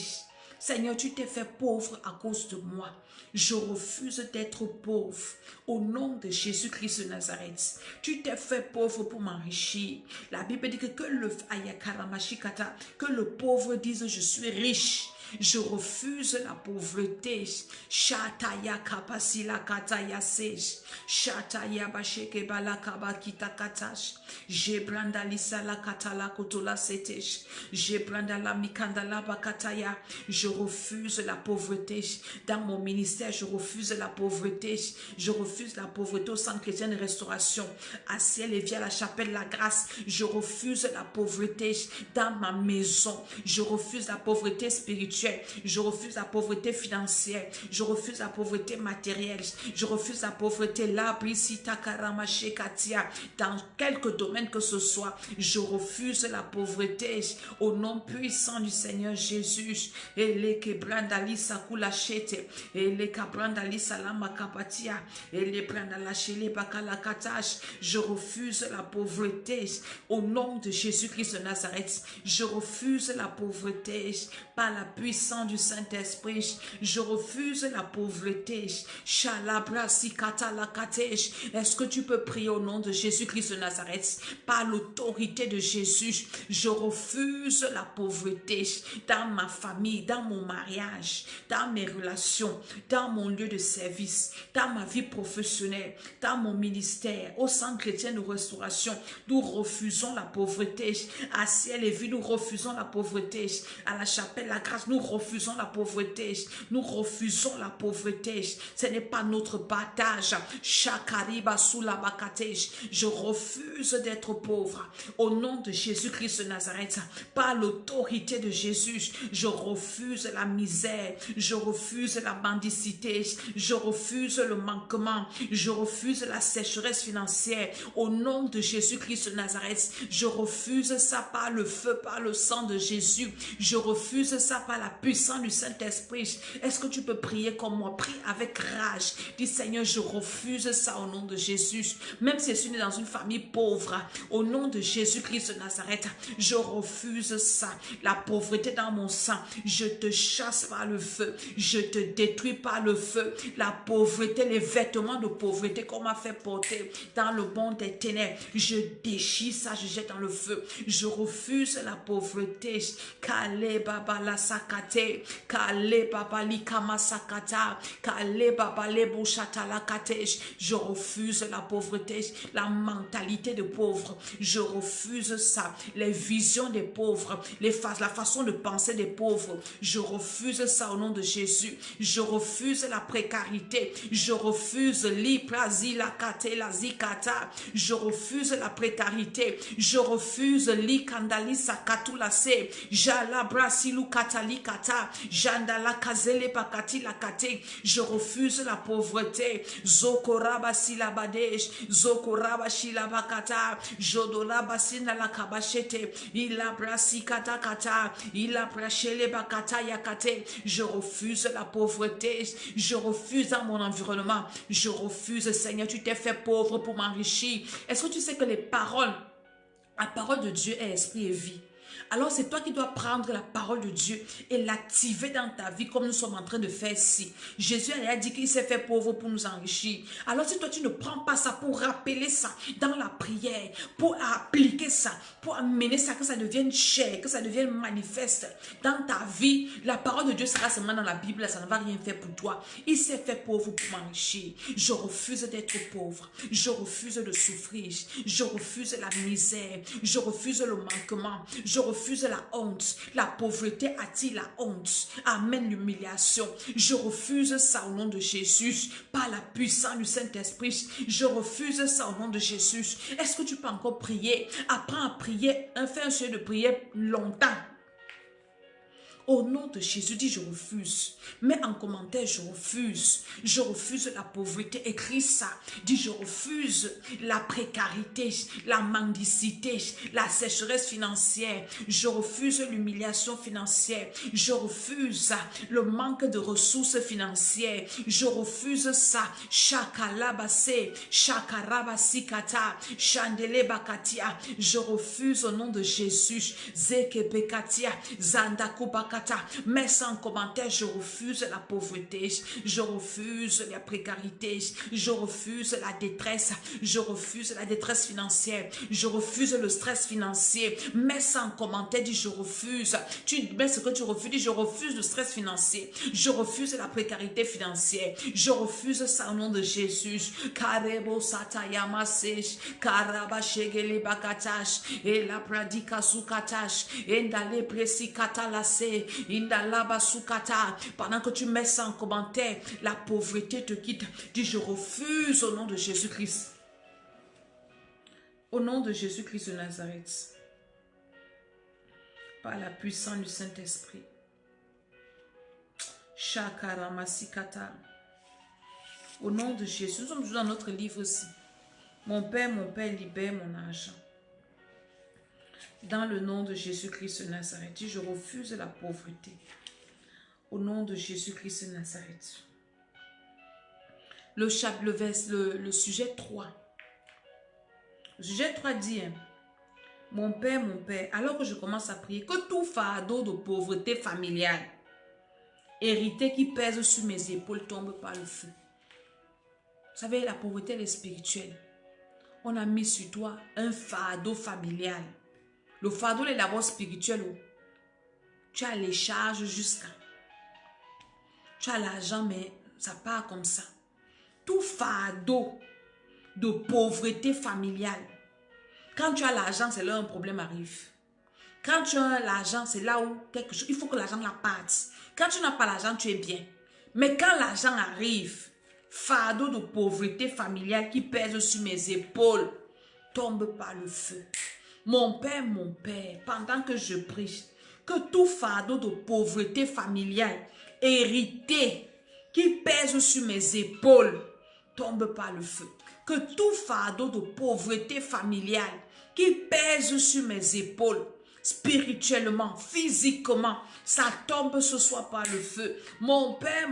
Seigneur, tu t'es fait pauvre à cause de moi. Je refuse d'être pauvre. Au nom de Jésus-Christ de Nazareth, tu t'es fait pauvre pour m'enrichir. La Bible dit que le pauvre dise je suis riche. Je refuse la pauvreté. Shataya kapasila kataya sej. Shataya basheke balakaba kitakatash. Jebranda lisala katala kotola setej. Jebranda la mikandala bakataya. Je refuse la pauvreté. Dans mon ministère, je refuse la pauvreté. Je refuse la pauvreté au centre chrétien de restauration. À Ciel-et-Vie, à la chapelle La Grâce. Je refuse la pauvreté dans ma maison. Je refuse la pauvreté spirituelle. Je refuse la pauvreté financière. Je refuse la pauvreté matérielle. Je refuse la pauvreté là, dans quelque domaine que ce soit. Je refuse la pauvreté au nom puissant du Seigneur Jésus. Je refuse la pauvreté au nom de Jésus-Christ de Nazareth. Je refuse la pauvreté par la puissance du Saint-Esprit. Je refuse la pauvreté. Est-ce que tu peux prier au nom de Jésus-Christ de Nazareth? Par l'autorité de Jésus, je refuse la pauvreté dans ma famille, dans mon mariage, dans mes relations, dans mon lieu de service, dans ma vie professionnelle, dans mon ministère, au centre chrétien de restauration. Nous refusons la pauvreté. À Ciel-et-Vie, nous refusons la pauvreté. À la chapelle La Grâce, nous refusons la pauvreté. Nous refusons la pauvreté. Ce n'est pas notre partage. Shakariba sous la bakatej. Je refuse d'être pauvre. Au nom de Jésus-Christ de Nazareth, par l'autorité de Jésus, je refuse la misère. Je refuse la mendicité. Je refuse le manquement. Je refuse la sécheresse financière. Au nom de Jésus-Christ de Nazareth, je refuse ça par le feu, par le sang de Jésus. Je refuse ça par la puissance du Saint-Esprit. Est-ce que tu peux prier comme moi? Prie avec rage. Dis Seigneur, je refuse ça au nom de Jésus. Même si je suis né dans une famille pauvre, au nom de Jésus-Christ de Nazareth, je refuse ça. La pauvreté dans mon sang, je te chasse par le feu. Je te détruis par le feu. La pauvreté, les vêtements de pauvreté qu'on m'a fait porter dans le monde des ténèbres, je déchire ça, je jette dans le feu. Je refuse la pauvreté. Kale baba la sakate, kale baba li kama sakata, kale baba le bouchata la katej. Je refuse la pauvreté, la mentalité de pauvre. Je refuse ça. Les visions des pauvres, la façon de penser des pauvres. Je refuse ça au nom de Jésus. Je refuse la précarité. Je refuse l'iprasi la kate la zikata. Je refuse la précarité. Je refuse l'ikandali sakatu la se. Jala brasilu katali kata. Jandala kazele pakati la kate. Je refuse la pauvreté. Zokoraba silabadej. Zokoraba shilabakata. Jodoraba sina la kabachete. Ila brasi kata kata. Ila brachele bakata yakate. Je refuse la pauvreté. Je refuse dans mon environnement. Je refuse, Seigneur, tu t'es fait pauvre pour m'enrichir. Est-ce que tu sais que la parole de Dieu est esprit et vie? Alors c'est toi qui dois prendre la parole de Dieu et l'activer dans ta vie comme nous sommes en train de faire ici. Jésus a dit qu'il s'est fait pauvre pour nous enrichir. Alors si toi tu ne prends pas ça pour rappeler ça dans la prière, pour appliquer ça, pour amener ça, que ça devienne cher, que ça devienne manifeste dans ta vie, la parole de Dieu sera seulement dans la Bible, ça ne va rien faire pour toi. Il s'est fait pauvre pour m'enrichir. Je refuse d'être pauvre. Je refuse de souffrir. Je refuse la misère. Je refuse le manquement. Je refuse la honte. La pauvreté attire la honte. Amène l'humiliation. Je refuse ça au nom de Jésus. Par la puissance du Saint-Esprit. Je refuse ça au nom de Jésus. Est-ce que tu peux encore prier? Apprends à prier. Fais un sujet de prière longtemps. Au nom de Jésus, dis je refuse. Mets en commentaire, je refuse. Je refuse la pauvreté. Écris ça. Dis je refuse la précarité, la mendicité, la sécheresse financière. Je refuse l'humiliation financière. Je refuse le manque de ressources financières. Je refuse ça. Shakalabase, shakarabasikata, chandelebakatia. Je refuse au nom de Jésus. Zekebekatia, zandakubakatia. Mets ça en commentaire, je refuse la pauvreté, je refuse la précarité, je refuse la détresse financière, je refuse le stress financier. Mets ça en commentaire, dis je refuse. Tu mets ce que tu refuses, dis je refuse le stress financier, je refuse la précarité financière, je refuse ça au nom de Jésus. Karebo satayamasesh, karabashegele bakatash, et la pradika sukatash, et dale presi katalase. Pendant que tu mets ça en commentaire, la pauvreté te quitte. Dis je refuse au nom de Jésus-Christ. Au nom de Jésus-Christ de Nazareth. Par la puissance du Saint-Esprit. Shakaramasikata. Au nom de Jésus. Nous sommes toujours dans notre livre aussi. Mon Père, libère mon argent. Dans le nom de Jésus-Christ de Nazareth, je refuse la pauvreté. Au nom de Jésus-Christ de Nazareth. Le sujet 3. Le sujet 3 dit, mon Père, alors que je commence à prier, que tout fardeau de pauvreté familiale, hérité qui pèse sur mes épaules, tombe par le feu. Vous savez, la pauvreté, elle est spirituelle. On a mis sur toi un fardeau familial. Le fardeau est d'abord spirituel. Tu as les charges jusqu'à. Tu as l'argent, mais ça part comme ça. Tout fardeau de pauvreté familiale. Quand tu as l'argent, c'est là où un problème arrive. Quand tu as l'argent, c'est là où quelque chose, il faut que l'argent la parte. Quand tu n'as pas l'argent, tu es bien. Mais quand l'argent arrive, fardeau de pauvreté familiale qui pèse sur mes épaules, tombe par le feu. Mon Père, pendant que je prie, que tout fardeau de pauvreté familiale, hérité, qui pèse sur mes épaules, tombe par le feu. Que tout fardeau de pauvreté familiale, qui pèse sur mes épaules, spirituellement, physiquement, ça tombe ce soir par le feu. Mon Père,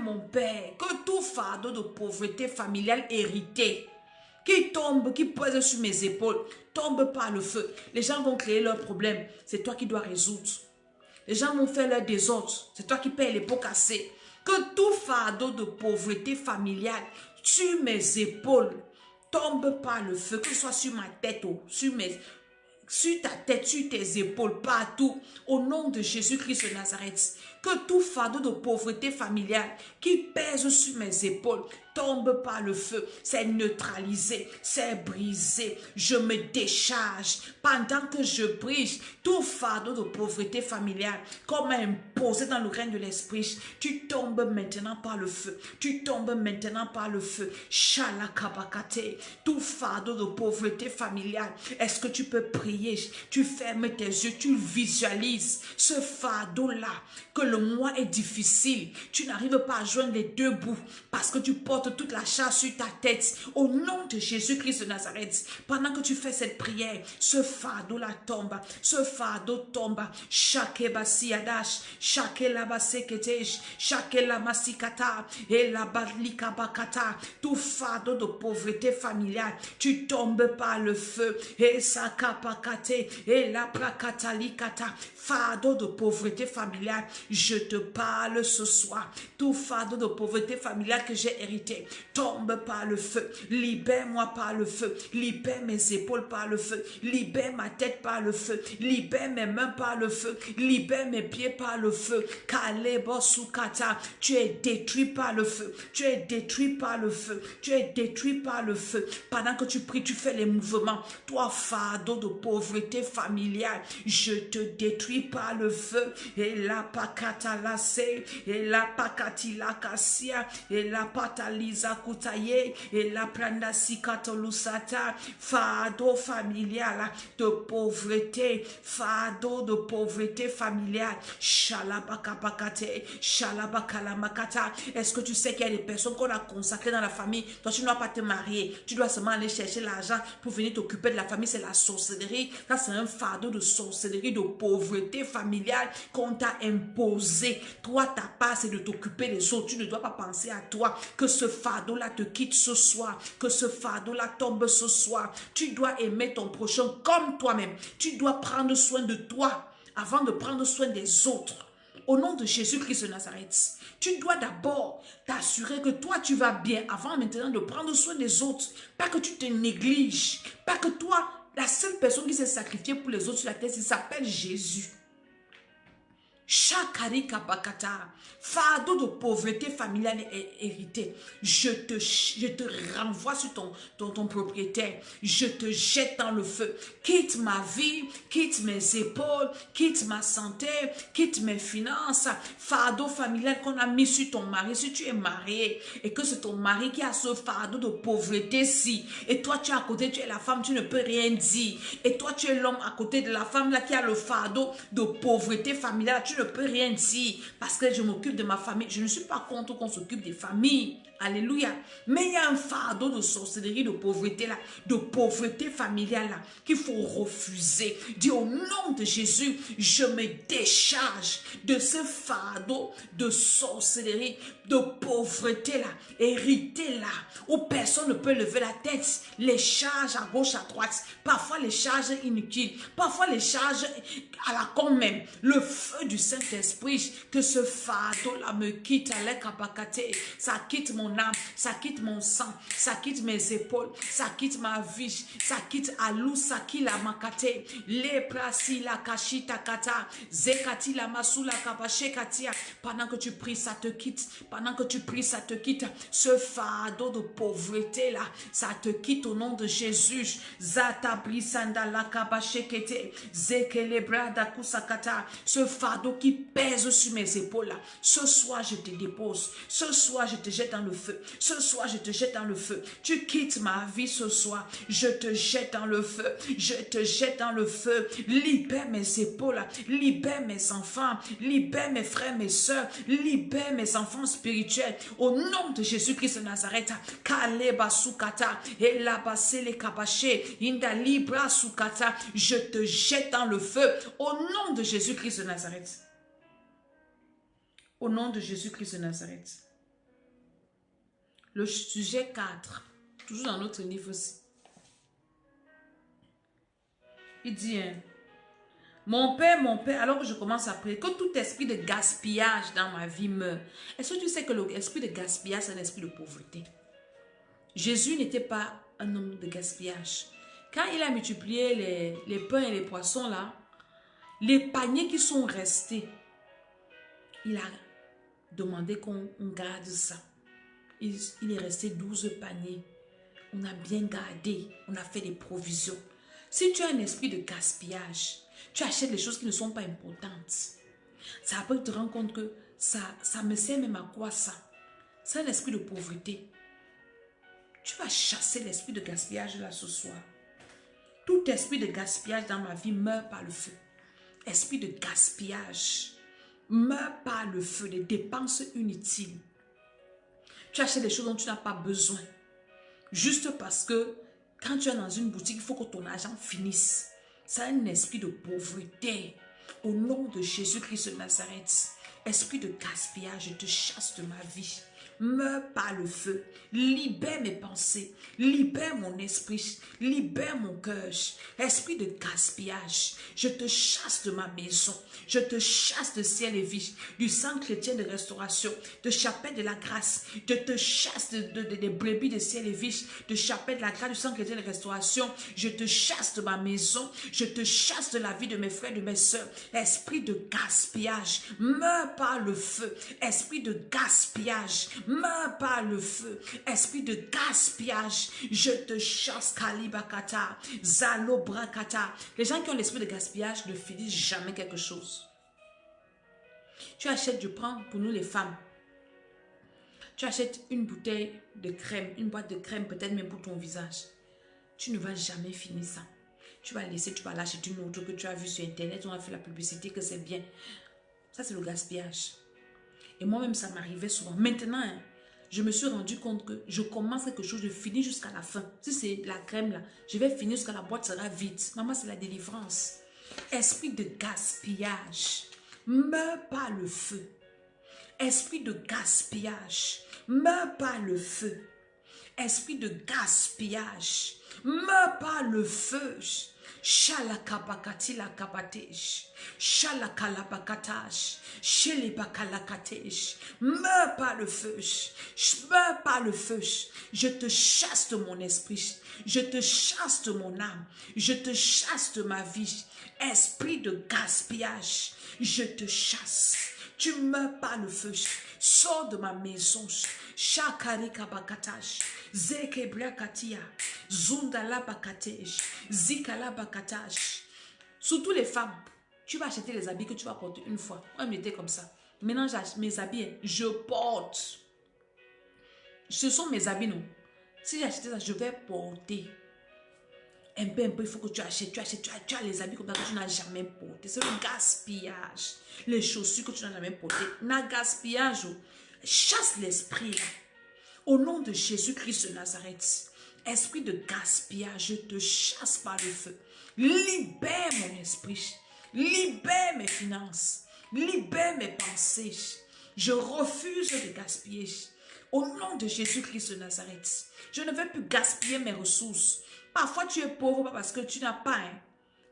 que tout fardeau de pauvreté familiale hérité, qui tombe, qui pèse sur mes épaules, tombe par le feu. Les gens vont créer leurs problèmes, c'est toi qui dois résoudre. Les gens vont faire leur désordre, c'est toi qui payes les pots cassés. Que tout fardeau de pauvreté familiale sur mes épaules tombe par le feu, que ce soit sur ma tête ou sur ta tête, sur tes épaules, partout, au nom de Jésus-Christ de Nazareth. Que tout fardeau de pauvreté familiale qui pèse sur mes épaules tombe par le feu. C'est neutralisé, c'est brisé. Je me décharge pendant que je prie. Tout fardeau de pauvreté familiale, comme imposé dans le règne de l'esprit, tu tombes maintenant par le feu. Tu tombes maintenant par le feu. Shalakabakate. Tout fardeau de pauvreté familiale, est-ce que tu peux prier? Tu fermes tes yeux, tu visualises ce fardeau-là, que le le mois est difficile, tu n'arrives pas à joindre les deux bouts parce que tu portes toute la charge sur ta tête. Au nom de Jésus-Christ de Nazareth, pendant que tu fais cette prière, ce fardeau-là tombe, ce fardeau tombe. Chaque basiadash, chaque labaseketesh, chaque lamasikata, et la balikabakata, tout fardeau de pauvreté familiale, tu tombes par le feu. Et sakapakate, et la prakatalikata, fardeau de pauvreté familiale, je te parle ce soir. Tout fardeau de pauvreté familiale que j'ai hérité, tombe par le feu. Libère-moi par le feu. Libère mes épaules par le feu. Libère ma tête par le feu. Libère mes mains par le feu. Libère mes pieds par le feu. Kalebo sukata, tu es détruit par le feu. Tu es détruit par le feu. Tu es détruit par le feu. Pendant que tu pries, tu fais les mouvements. Toi, fardeau de pauvreté familiale, je te détruis par le feu. Et la pakata lase, et la pakati la kasia, et la pataliza kutaye, et la pranda sikatolusata, fardeau familial de pauvreté, fardeau de pauvreté familiale, shalabakapakate, shalabakalamakata. Est-ce que tu sais qu'il y a des personnes qu'on a consacrées dans la famille? Toi, tu ne dois pas te marier, tu dois seulement aller chercher l'argent pour venir t'occuper de la famille. C'est la sorcellerie. Ça, c'est un fardeau de sorcellerie, de pauvreté familiale qu'on t'a imposé. Toi, ta part, c'est de t'occuper des autres. Tu ne dois pas penser à toi. Que ce fardeau-là te quitte ce soir. Que ce fardeau-là tombe ce soir. Tu dois aimer ton prochain comme toi-même. Tu dois prendre soin de toi avant de prendre soin des autres. Au nom de Jésus-Christ de Nazareth, tu dois d'abord t'assurer que toi, tu vas bien avant maintenant de prendre soin des autres. Pas que tu te négliges. Pas que toi, la seule personne qui s'est sacrifiée pour les autres sur la terre, il s'appelle Jésus. Chakari kapakata, fardeau de pauvreté familiale est hérité. Je te renvoie sur ton propriétaire. Je te jette dans le feu. Quitte ma vie, quitte mes épaules, quitte ma santé, quitte mes finances. Fardeau familial qu'on a mis sur ton mari. Si tu es marié et que c'est ton mari qui a ce fardeau de pauvreté-ci, et toi tu es à côté, tu es la femme, tu ne peux rien dire. Et toi tu es l'homme à côté de la femme là qui a le fardeau de pauvreté familiale, tu ne peux rien dire parce que je m'occupe de ma famille. Je ne suis pas contre qu'on s'occupe des familles. Alléluia. Mais il y a un fardeau de sorcellerie, de pauvreté là, de pauvreté familiale là, qu'il faut refuser. Dis au nom de Jésus, je me décharge de ce fardeau de sorcellerie, de pauvreté là, hérité là, où personne ne peut lever la tête. Les charges à gauche, à droite, parfois les charges inutiles, parfois les charges à la con même. Le feu du Saint-Esprit, que ce fardeau là me quitte à l'ekapakate, ça quitte mon âme, ça quitte mon sang, ça quitte mes épaules, ça quitte ma vie, ça quitte alou, ça quitte la makate, les prasi la kashita kata, zekati la masu la kapache katia. Pendant que tu pries, ça te quitte. Pendant que tu pries, ça te quitte. Ce fardeau de pauvreté là, ça te quitte au nom de Jésus. Zatabri sanda la kapache kete, zekelebra da kusakata. Ce fardeau qui pèse sur mes épaules là, ce soir je te dépose. Ce soir je te jette dans le feu. Ce soir je te jette dans le feu. Tu quittes ma vie ce soir. Je te jette dans le feu. Je te jette dans le feu. Libère mes épaules. Libère mes enfants. Libère mes frères, mes soeurs. Libère mes enfants spirituels. Au nom de Jésus-Christ de Nazareth. Kaleba sukata. Elabasele kabache. Inda libra sukata. Je te jette dans le feu. Au nom de Jésus-Christ de Nazareth. Au nom de Jésus-Christ de Nazareth. Le sujet 4, toujours dans notre livre aussi. Il dit, mon père, alors que je commence à prier, que tout esprit de gaspillage dans ma vie meure. Est-ce que tu sais que l'esprit de gaspillage, c'est un esprit de pauvreté? Jésus n'était pas un homme de gaspillage. Quand il a multiplié les pains et les poissons là, les paniers qui sont restés, il a demandé qu'on garde ça. Il est resté 12 paniers. On a bien gardé. On a fait des provisions. Si tu as un esprit de gaspillage, tu achètes des choses qui ne sont pas importantes. Ça peut te rendre compte que ça me sert même à quoi ça? C'est un esprit de pauvreté. Tu vas chasser l'esprit de gaspillage là ce soir. Tout esprit de gaspillage dans ma vie meurt par le feu. Esprit de gaspillage. Meurs par le feu des dépenses inutiles. Tu achètes des choses dont tu n'as pas besoin. Juste parce que quand tu es dans une boutique, il faut que ton argent finisse. C'est un esprit de pauvreté. Au nom de Jésus-Christ de Nazareth, esprit de gaspillage, je te chasse de ma vie. Meurs par le feu. Libère mes pensées. Libère mon esprit. Libère mon cœur. Esprit de gaspillage, je te chasse de ma maison. Je te chasse de ciel et vie, du sang chrétien de restauration, de chapelle de la grâce. Je te chasse des brebis de ciel et vie, de chapelle de la grâce, du sang chrétien de restauration. Je te chasse de ma maison. Je te chasse de la vie de mes frères, de mes soeurs. Esprit de gaspillage, meurs par le feu. Esprit de gaspillage, meurs par le feu. Esprit de gaspillage, je te chasse. Kalibakata, Zalobrakata. Les gens qui ont l'esprit de gaspillage ne finissent jamais quelque chose. Tu achètes, je prends pour nous les femmes. Tu achètes une bouteille de crème, une boîte de crème, peut-être même pour ton visage. Tu ne vas jamais finir ça. Tu vas laisser, tu vas l'acheter une autre que tu as vue sur internet, on a fait la publicité que c'est bien. Ça, c'est le gaspillage. Et moi-même, ça m'arrivait souvent. Maintenant, hein, je me suis rendu compte que je commence quelque chose, je finis jusqu'à la fin. Si c'est la crème là, je vais finir jusqu'à la boîte sera vide. Maman, c'est la délivrance. Esprit de gaspillage, meurs par le feu. Esprit de gaspillage, meurs par le feu. Esprit de gaspillage, meurs par le feu. Shalakabakati la kabatesh, shalakalabakatash, shelibakalakatesh, meurs par le feu, meurs par le feu. Je te chasse de mon esprit, je te chasse de mon âme, je te chasse de ma vie. Esprit de gaspillage, je te chasse. Tu meurs par le feu. Sors de ma maison. Shakari kabakatash. Zekebra katia. Zundala bakatesh. Zikala bakatash. Surtout les femmes. Tu vas acheter les habits que tu vas porter une fois. On m'était comme ça. Maintenant, j'achète mes habits. Je porte. Ce sont mes habits, non. Si j'achète ça, je vais porter. Un peu, il faut que tu achètes, tu as les habits comme ça que tu n'as jamais porté. C'est le gaspillage. Les chaussures que tu n'as jamais portées. N'a gaspillage. Chasse l'esprit. Au nom de Jésus-Christ de Nazareth. Esprit de gaspillage, je te chasse par le feu. Libère mon esprit. Libère mes finances. Libère mes pensées. Je refuse de gaspiller. Au nom de Jésus-Christ de Nazareth. Je ne veux plus gaspiller mes ressources. Parfois, tu es pauvre pas parce que tu n'as pas. Hein.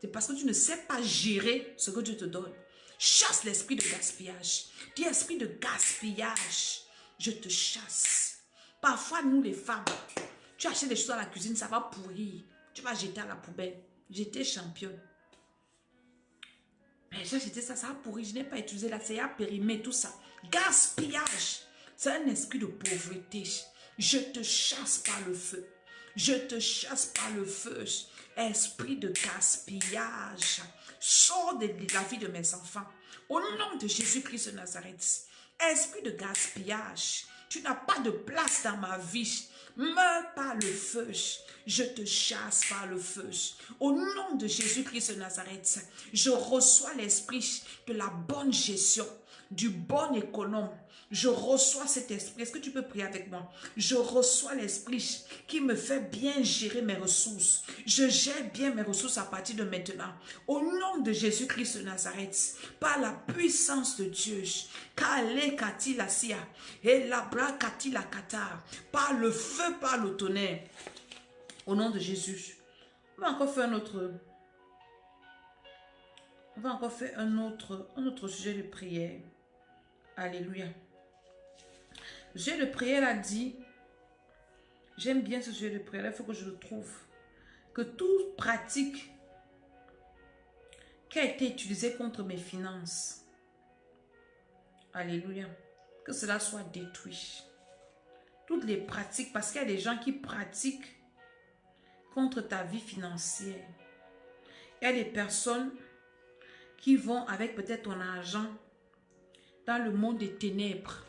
C'est parce que tu ne sais pas gérer ce que Dieu te donne. Chasse l'esprit de gaspillage. Dis esprit de gaspillage. Je te chasse. Parfois, nous les femmes, tu achètes des choses à la cuisine, ça va pourrir. Tu vas jeter à la poubelle. J'étais championne. Mais j'ai jeté ça, ça a pourri. Je n'ai pas utilisé la CA périmé, tout ça. Gaspillage. C'est un esprit de pauvreté. Je te chasse par le feu. Je te chasse par le feu, esprit de gaspillage. Sors de la vie de mes enfants. Au nom de Jésus-Christ de Nazareth. Esprit de gaspillage. Tu n'as pas de place dans ma vie. Meurs par le feu. Je te chasse par le feu. Au nom de Jésus-Christ de Nazareth. Je reçois l'esprit de la bonne gestion, du bon économe. Je reçois cet esprit. Est-ce que tu peux prier avec moi? Je reçois l'esprit qui me fait bien gérer mes ressources. Je gère bien mes ressources à partir de maintenant. Au nom de Jésus-Christ de Nazareth, par la puissance de Dieu, par le feu, par le tonnerre. Au nom de Jésus. On va encore faire un autre sujet de prière. Alléluia. Sujet de prière a dit, j'aime bien ce sujet de prière, il faut que je le trouve, que toute pratique qui a été utilisée contre mes finances, alléluia, que cela soit détruit. Toutes les pratiques, parce qu'il y a des gens qui pratiquent contre ta vie financière. Il y a des personnes qui vont avec peut-être ton argent dans le monde des ténèbres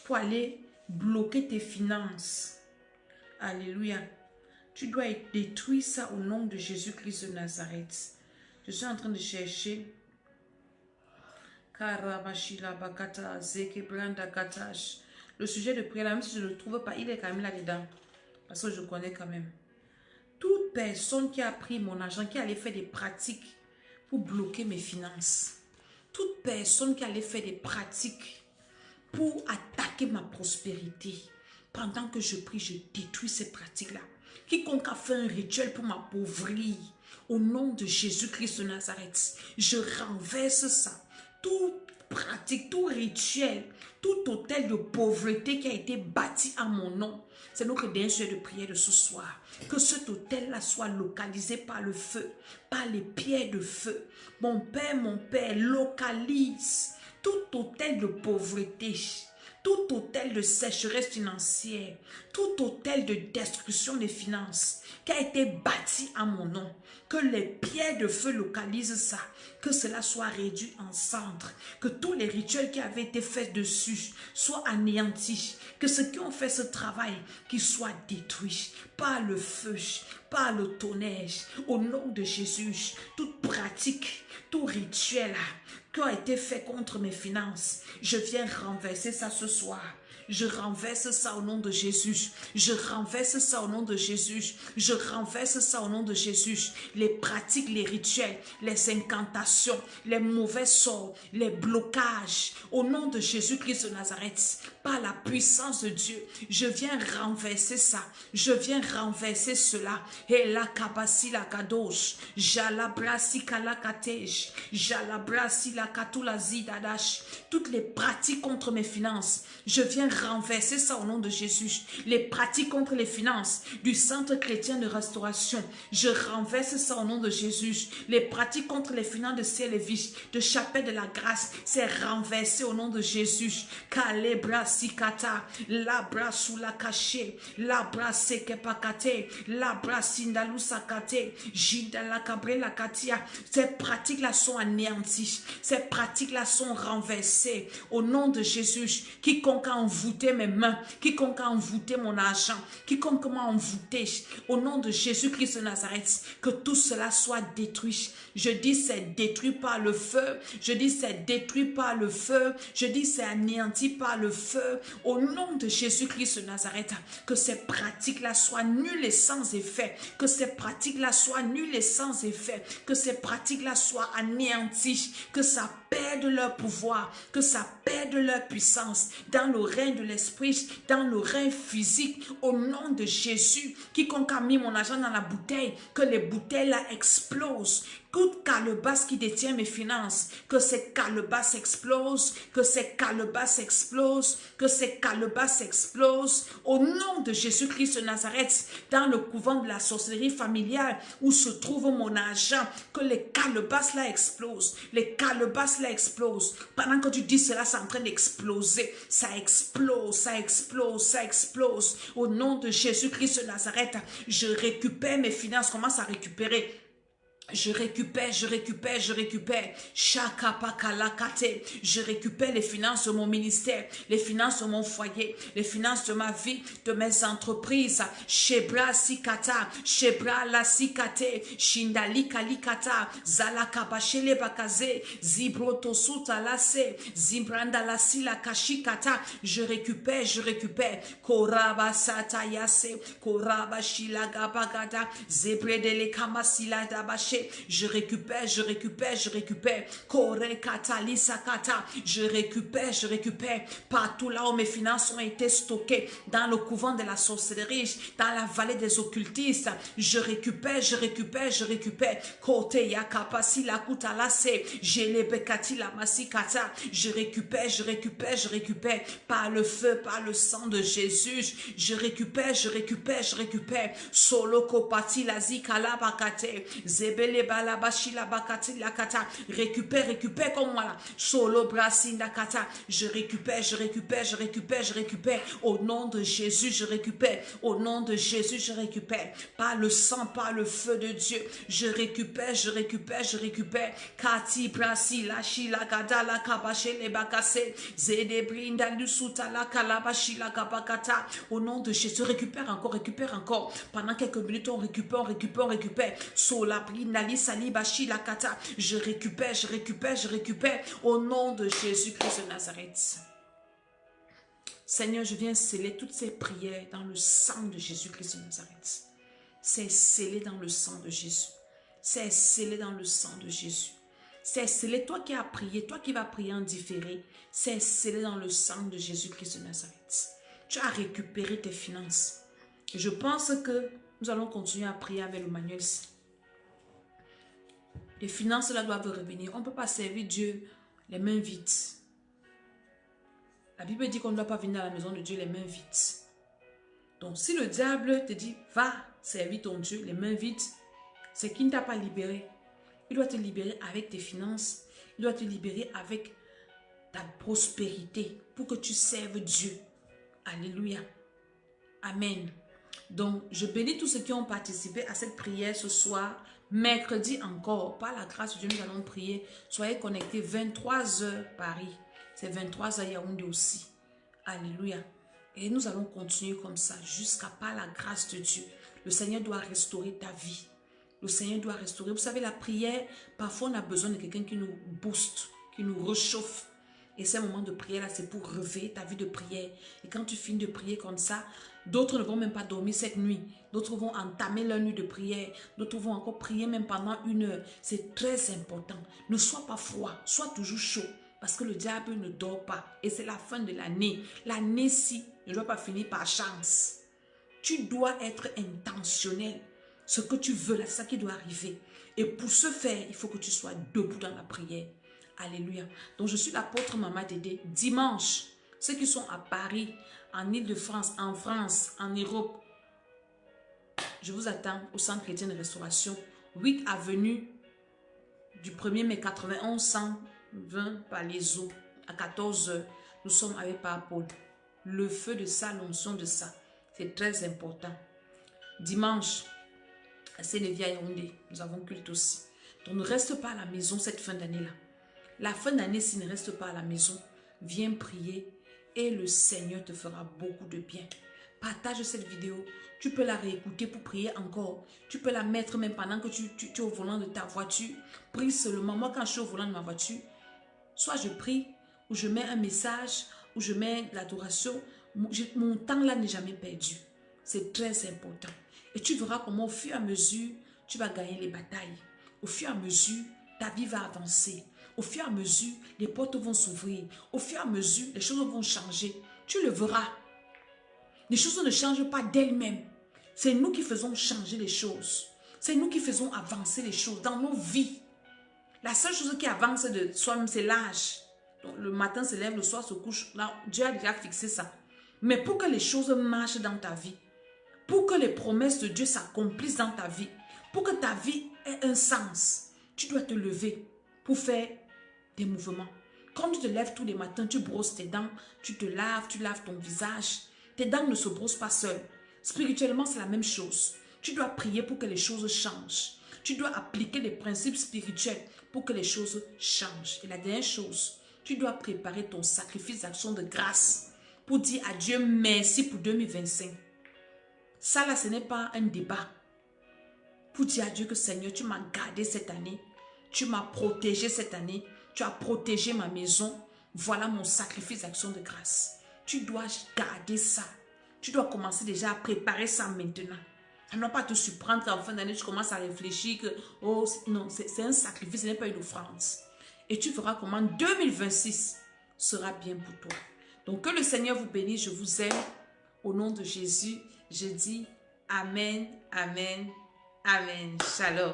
pour aller bloquer tes finances. Alléluia. Tu dois détruire ça au nom de Jésus-Christ de Nazareth. Je suis en train de chercher. Le sujet de prière, même si je ne le trouve pas, il est quand même là-dedans. Parce que je connais quand même. Toute personne qui a pris mon argent, qui allait faire des pratiques pour bloquer mes finances. Toute personne qui allait faire des pratiques pour attaquer ma prospérité. Pendant que je prie, je détruis ces pratiques-là. Quiconque a fait un rituel pour m'appauvrir, au nom de Jésus-Christ de Nazareth, je renverse ça. Toute pratique, tout rituel, tout hôtel de pauvreté qui a été bâti à mon nom, c'est notre dernier sujet de prière de ce soir. Que cet hôtel-là soit localisé par le feu, par les pierres de feu. Mon Père, localise tout hôtel de pauvreté, tout hôtel de sécheresse financière, tout hôtel de destruction des finances qui a été bâti à mon nom, que les pierres de feu localisent ça, que cela soit réduit en cendres, que tous les rituels qui avaient été faits dessus soient anéantis, que ceux qui ont fait ce travail, qu'ils soient détruits par le feu, par le tonnerre, au nom de Jésus. Toute pratique, tout rituel qui a été fait contre mes finances, je viens renverser ça ce soir. Je renverse ça au nom de Jésus. Je renverse ça au nom de Jésus. Je renverse ça au nom de Jésus. Les pratiques, les rituels, les incantations, les mauvais sorts, les blocages, au nom de Jésus-Christ de Nazareth, par la puissance de Dieu, je viens renverser ça. Je viens renverser cela. Et la kabasi la kadosh, jalabrasi kalakatej, jalabrasi la katula zidadash. Toutes les pratiques contre mes finances, je viens renverser ça au nom de Jésus. Les pratiques contre les finances du Centre chrétien de restauration, je renverse ça au nom de Jésus. Les pratiques contre les finances de Ciel et Vie, de Chapelle de la Grâce, c'est renversé au nom de Jésus. Kalebra sikata, labra sous la cachée, labra sekepakate, labra sindalu sakate, jidala kabre la katia. Ces pratiques-là sont anéanties. Ces pratiques-là sont renversées au nom de Jésus. Quiconque a envoûté mes mains, quiconque a envoûté mon argent, quiconque m'a envoûté, au nom de Jésus-Christ de Nazareth, que tout cela soit détruit. Je dis c'est détruit par le feu, je dis c'est détruit par le feu, je dis c'est anéanti par le feu, au nom de Jésus-Christ de Nazareth, que ces pratiques-là soient nulles et sans effet, que ces pratiques-là soient nulles et sans effet, que ces pratiques-là soient anéanties, que ça perde leur pouvoir, que ça perde leur puissance dans le règne de l'esprit, dans le règne physique, au nom de Jésus. Quiconque a mis mon argent dans la bouteille, que les bouteilles là explosent. Toute calebasse qui détient mes finances, que ces calebasses explosent, que ces calebasses explosent, que ces calebasses explosent, au nom de Jésus-Christ de Nazareth, dans le couvent de la sorcellerie familiale où se trouve mon argent, que les calebasses là explosent, les calebasses là explosent. Pendant que tu dis cela, c'est en train d'exploser, ça explose, ça explose, ça explose. Au nom de Jésus-Christ de Nazareth, je récupère mes finances, commence à récupérer. Je récupère, je récupère, je récupère. Chakapakalakate. Je récupère les finances de mon ministère, les finances de mon foyer, les finances de ma vie, de mes entreprises. Shebra sikata, shebra la sikate, shindali kalikata, zalakabashele bakaze, zibrotosuta lase, zimbranda la sila kashikata. Je récupère, je récupère. Koraba satayase, koraba shilagabagada, zebredele kamasila dabache. Je récupère, je récupère, je récupère. Je récupère, je récupère. Partout là où mes finances ont été stockées, dans le couvent de la sorcellerie, dans la vallée des occultistes, je récupère, je récupère, je récupère. Côté yakapasi la kutalase, jelebekati la masikata. Je récupère, je récupère, je récupère. Par le feu, par le sang de Jésus, je récupère, je récupère, je récupère. Solo kopati la zikala bakate, zebele balabashi la bakati la kata. Récupère, récupère comme moi là. Solo brasi la kata. Je récupère, je récupère, je récupère, je récupère. Au nom de Jésus, je récupère. Au nom de Jésus, je récupère. Par le sang, par le feu de Dieu, je récupère, je récupère, je récupère. Kati brasi la shi la gada la kabache le bakase. Zede brinda lusuta la kalabashi la kabakata. Au nom de Jésus, récupère encore, récupère encore. Pendant quelques minutes, on récupère, on récupère, on récupère. Sola brina Indali Saliba Shilakata. Je récupère, je récupère, je récupère. Au nom de Jésus-Christ de Nazareth. Seigneur, je viens sceller toutes ces prières dans le sang de Jésus-Christ de Nazareth. C'est scellé dans le sang de Jésus. C'est scellé dans le sang de Jésus. C'est scellé, toi qui as prié, toi qui vas prier en différé, c'est scellé dans le sang de Jésus-Christ de Nazareth. Tu as récupéré tes finances. Je pense que nous allons continuer à prier avec le manuel. Les finances là doivent revenir. On ne peut pas servir Dieu les mains vides. La Bible dit qu'on ne doit pas venir à la maison de Dieu les mains vides. Donc si le diable te dit, va servir ton Dieu les mains vides, c'est qu'il ne t'a pas libéré. Il doit te libérer avec tes finances. Il doit te libérer avec ta prospérité pour que tu serves Dieu. Alléluia. Amen. Donc, je bénis tous ceux qui ont participé à cette prière ce soir. Mercredi encore, par la grâce de Dieu, nous allons prier. Soyez connectés 23h Paris. C'est 23h Yaoundé aussi. Alléluia. Et nous allons continuer comme ça jusqu'à par la grâce de Dieu. Le Seigneur doit restaurer ta vie. Le Seigneur doit restaurer. Vous savez, la prière, parfois on a besoin de quelqu'un qui nous booste, qui nous réchauffe. Et ces moments de prière là, c'est pour réveiller ta vie de prière. Et quand tu finis de prier comme ça, d'autres ne vont même pas dormir cette nuit. D'autres vont entamer leur nuit de prière. D'autres vont encore prier même pendant 1 heure. C'est très important. Ne sois pas froid, sois toujours chaud. Parce que le diable ne dort pas. Et c'est la fin de l'année. L'année-ci ne doit pas finir par chance. Tu dois être intentionnel. Ce que tu veux là, c'est ça qui doit arriver. Et pour ce faire, il faut que tu sois debout dans la prière. Alléluia. Donc je suis l'apôtre Maman Dédé. Dimanche, ceux qui sont à Paris, en Île-de-France, en France, en Europe, je vous attends au Centre chrétien de restauration, 8 avenue du 1er mai 91 120 Palaiso, à 14h. Nous sommes avec Père Paul. Le feu de ça, l'onction de ça, c'est très important. Dimanche, à Sénévia-Yaoundé, nous avons culte aussi. Donc ne reste pas à la maison cette fin d'année-là. La fin d'année, s'il ne reste pas à la maison, viens prier et le Seigneur te fera beaucoup de bien. Partage cette vidéo. Tu peux la réécouter pour prier encore. Tu peux la mettre même pendant que tu es au volant de ta voiture. Prie seulement. Moi, quand je suis au volant de ma voiture, soit je prie, ou je mets un message, ou je mets l'adoration. Mon temps là n'est jamais perdu. C'est très important. Et tu verras comment au fur et à mesure, tu vas gagner les batailles. Au fur et à mesure, ta vie va avancer. Au fur et à mesure, les portes vont s'ouvrir. Au fur et à mesure, les choses vont changer. Tu le verras. Les choses ne changent pas d'elles-mêmes. C'est nous qui faisons changer les choses. C'est nous qui faisons avancer les choses dans nos vies. La seule chose qui avance de soi-même, c'est l'âge. Donc, le matin se lève, le soir se couche. Là, Dieu a déjà fixé ça. Mais pour que les choses marchent dans ta vie, pour que les promesses de Dieu s'accomplissent dans ta vie, pour que ta vie ait un sens, tu dois te lever pour faire des mouvements. Quand tu te lèves tous les matins, tu brosses tes dents, tu te laves, tu laves ton visage. Tes dents ne se brossent pas seules. Spirituellement, c'est la même chose. Tu dois prier pour que les choses changent. Tu dois appliquer des principes spirituels pour que les choses changent. Et la dernière chose, tu dois préparer ton sacrifice d'action de grâce pour dire à Dieu merci pour 2025. Ça là, ce n'est pas un débat. Pour dire à Dieu que Seigneur, tu m'as gardé cette année. Tu m'as protégé cette année. Tu as protégé ma maison. Voilà mon sacrifice d'action de grâce. Tu dois garder ça. Tu dois commencer déjà à préparer ça maintenant. Ça ne doit pas te surprendre qu'en fin d'année, tu commences à réfléchir que, oh non, c'est un sacrifice, ce n'est pas une offrande. Et tu verras comment 2026 sera bien pour toi. Donc que le Seigneur vous bénisse, je vous aime. Au nom de Jésus, je dis Amen, Amen, Amen. Shalom.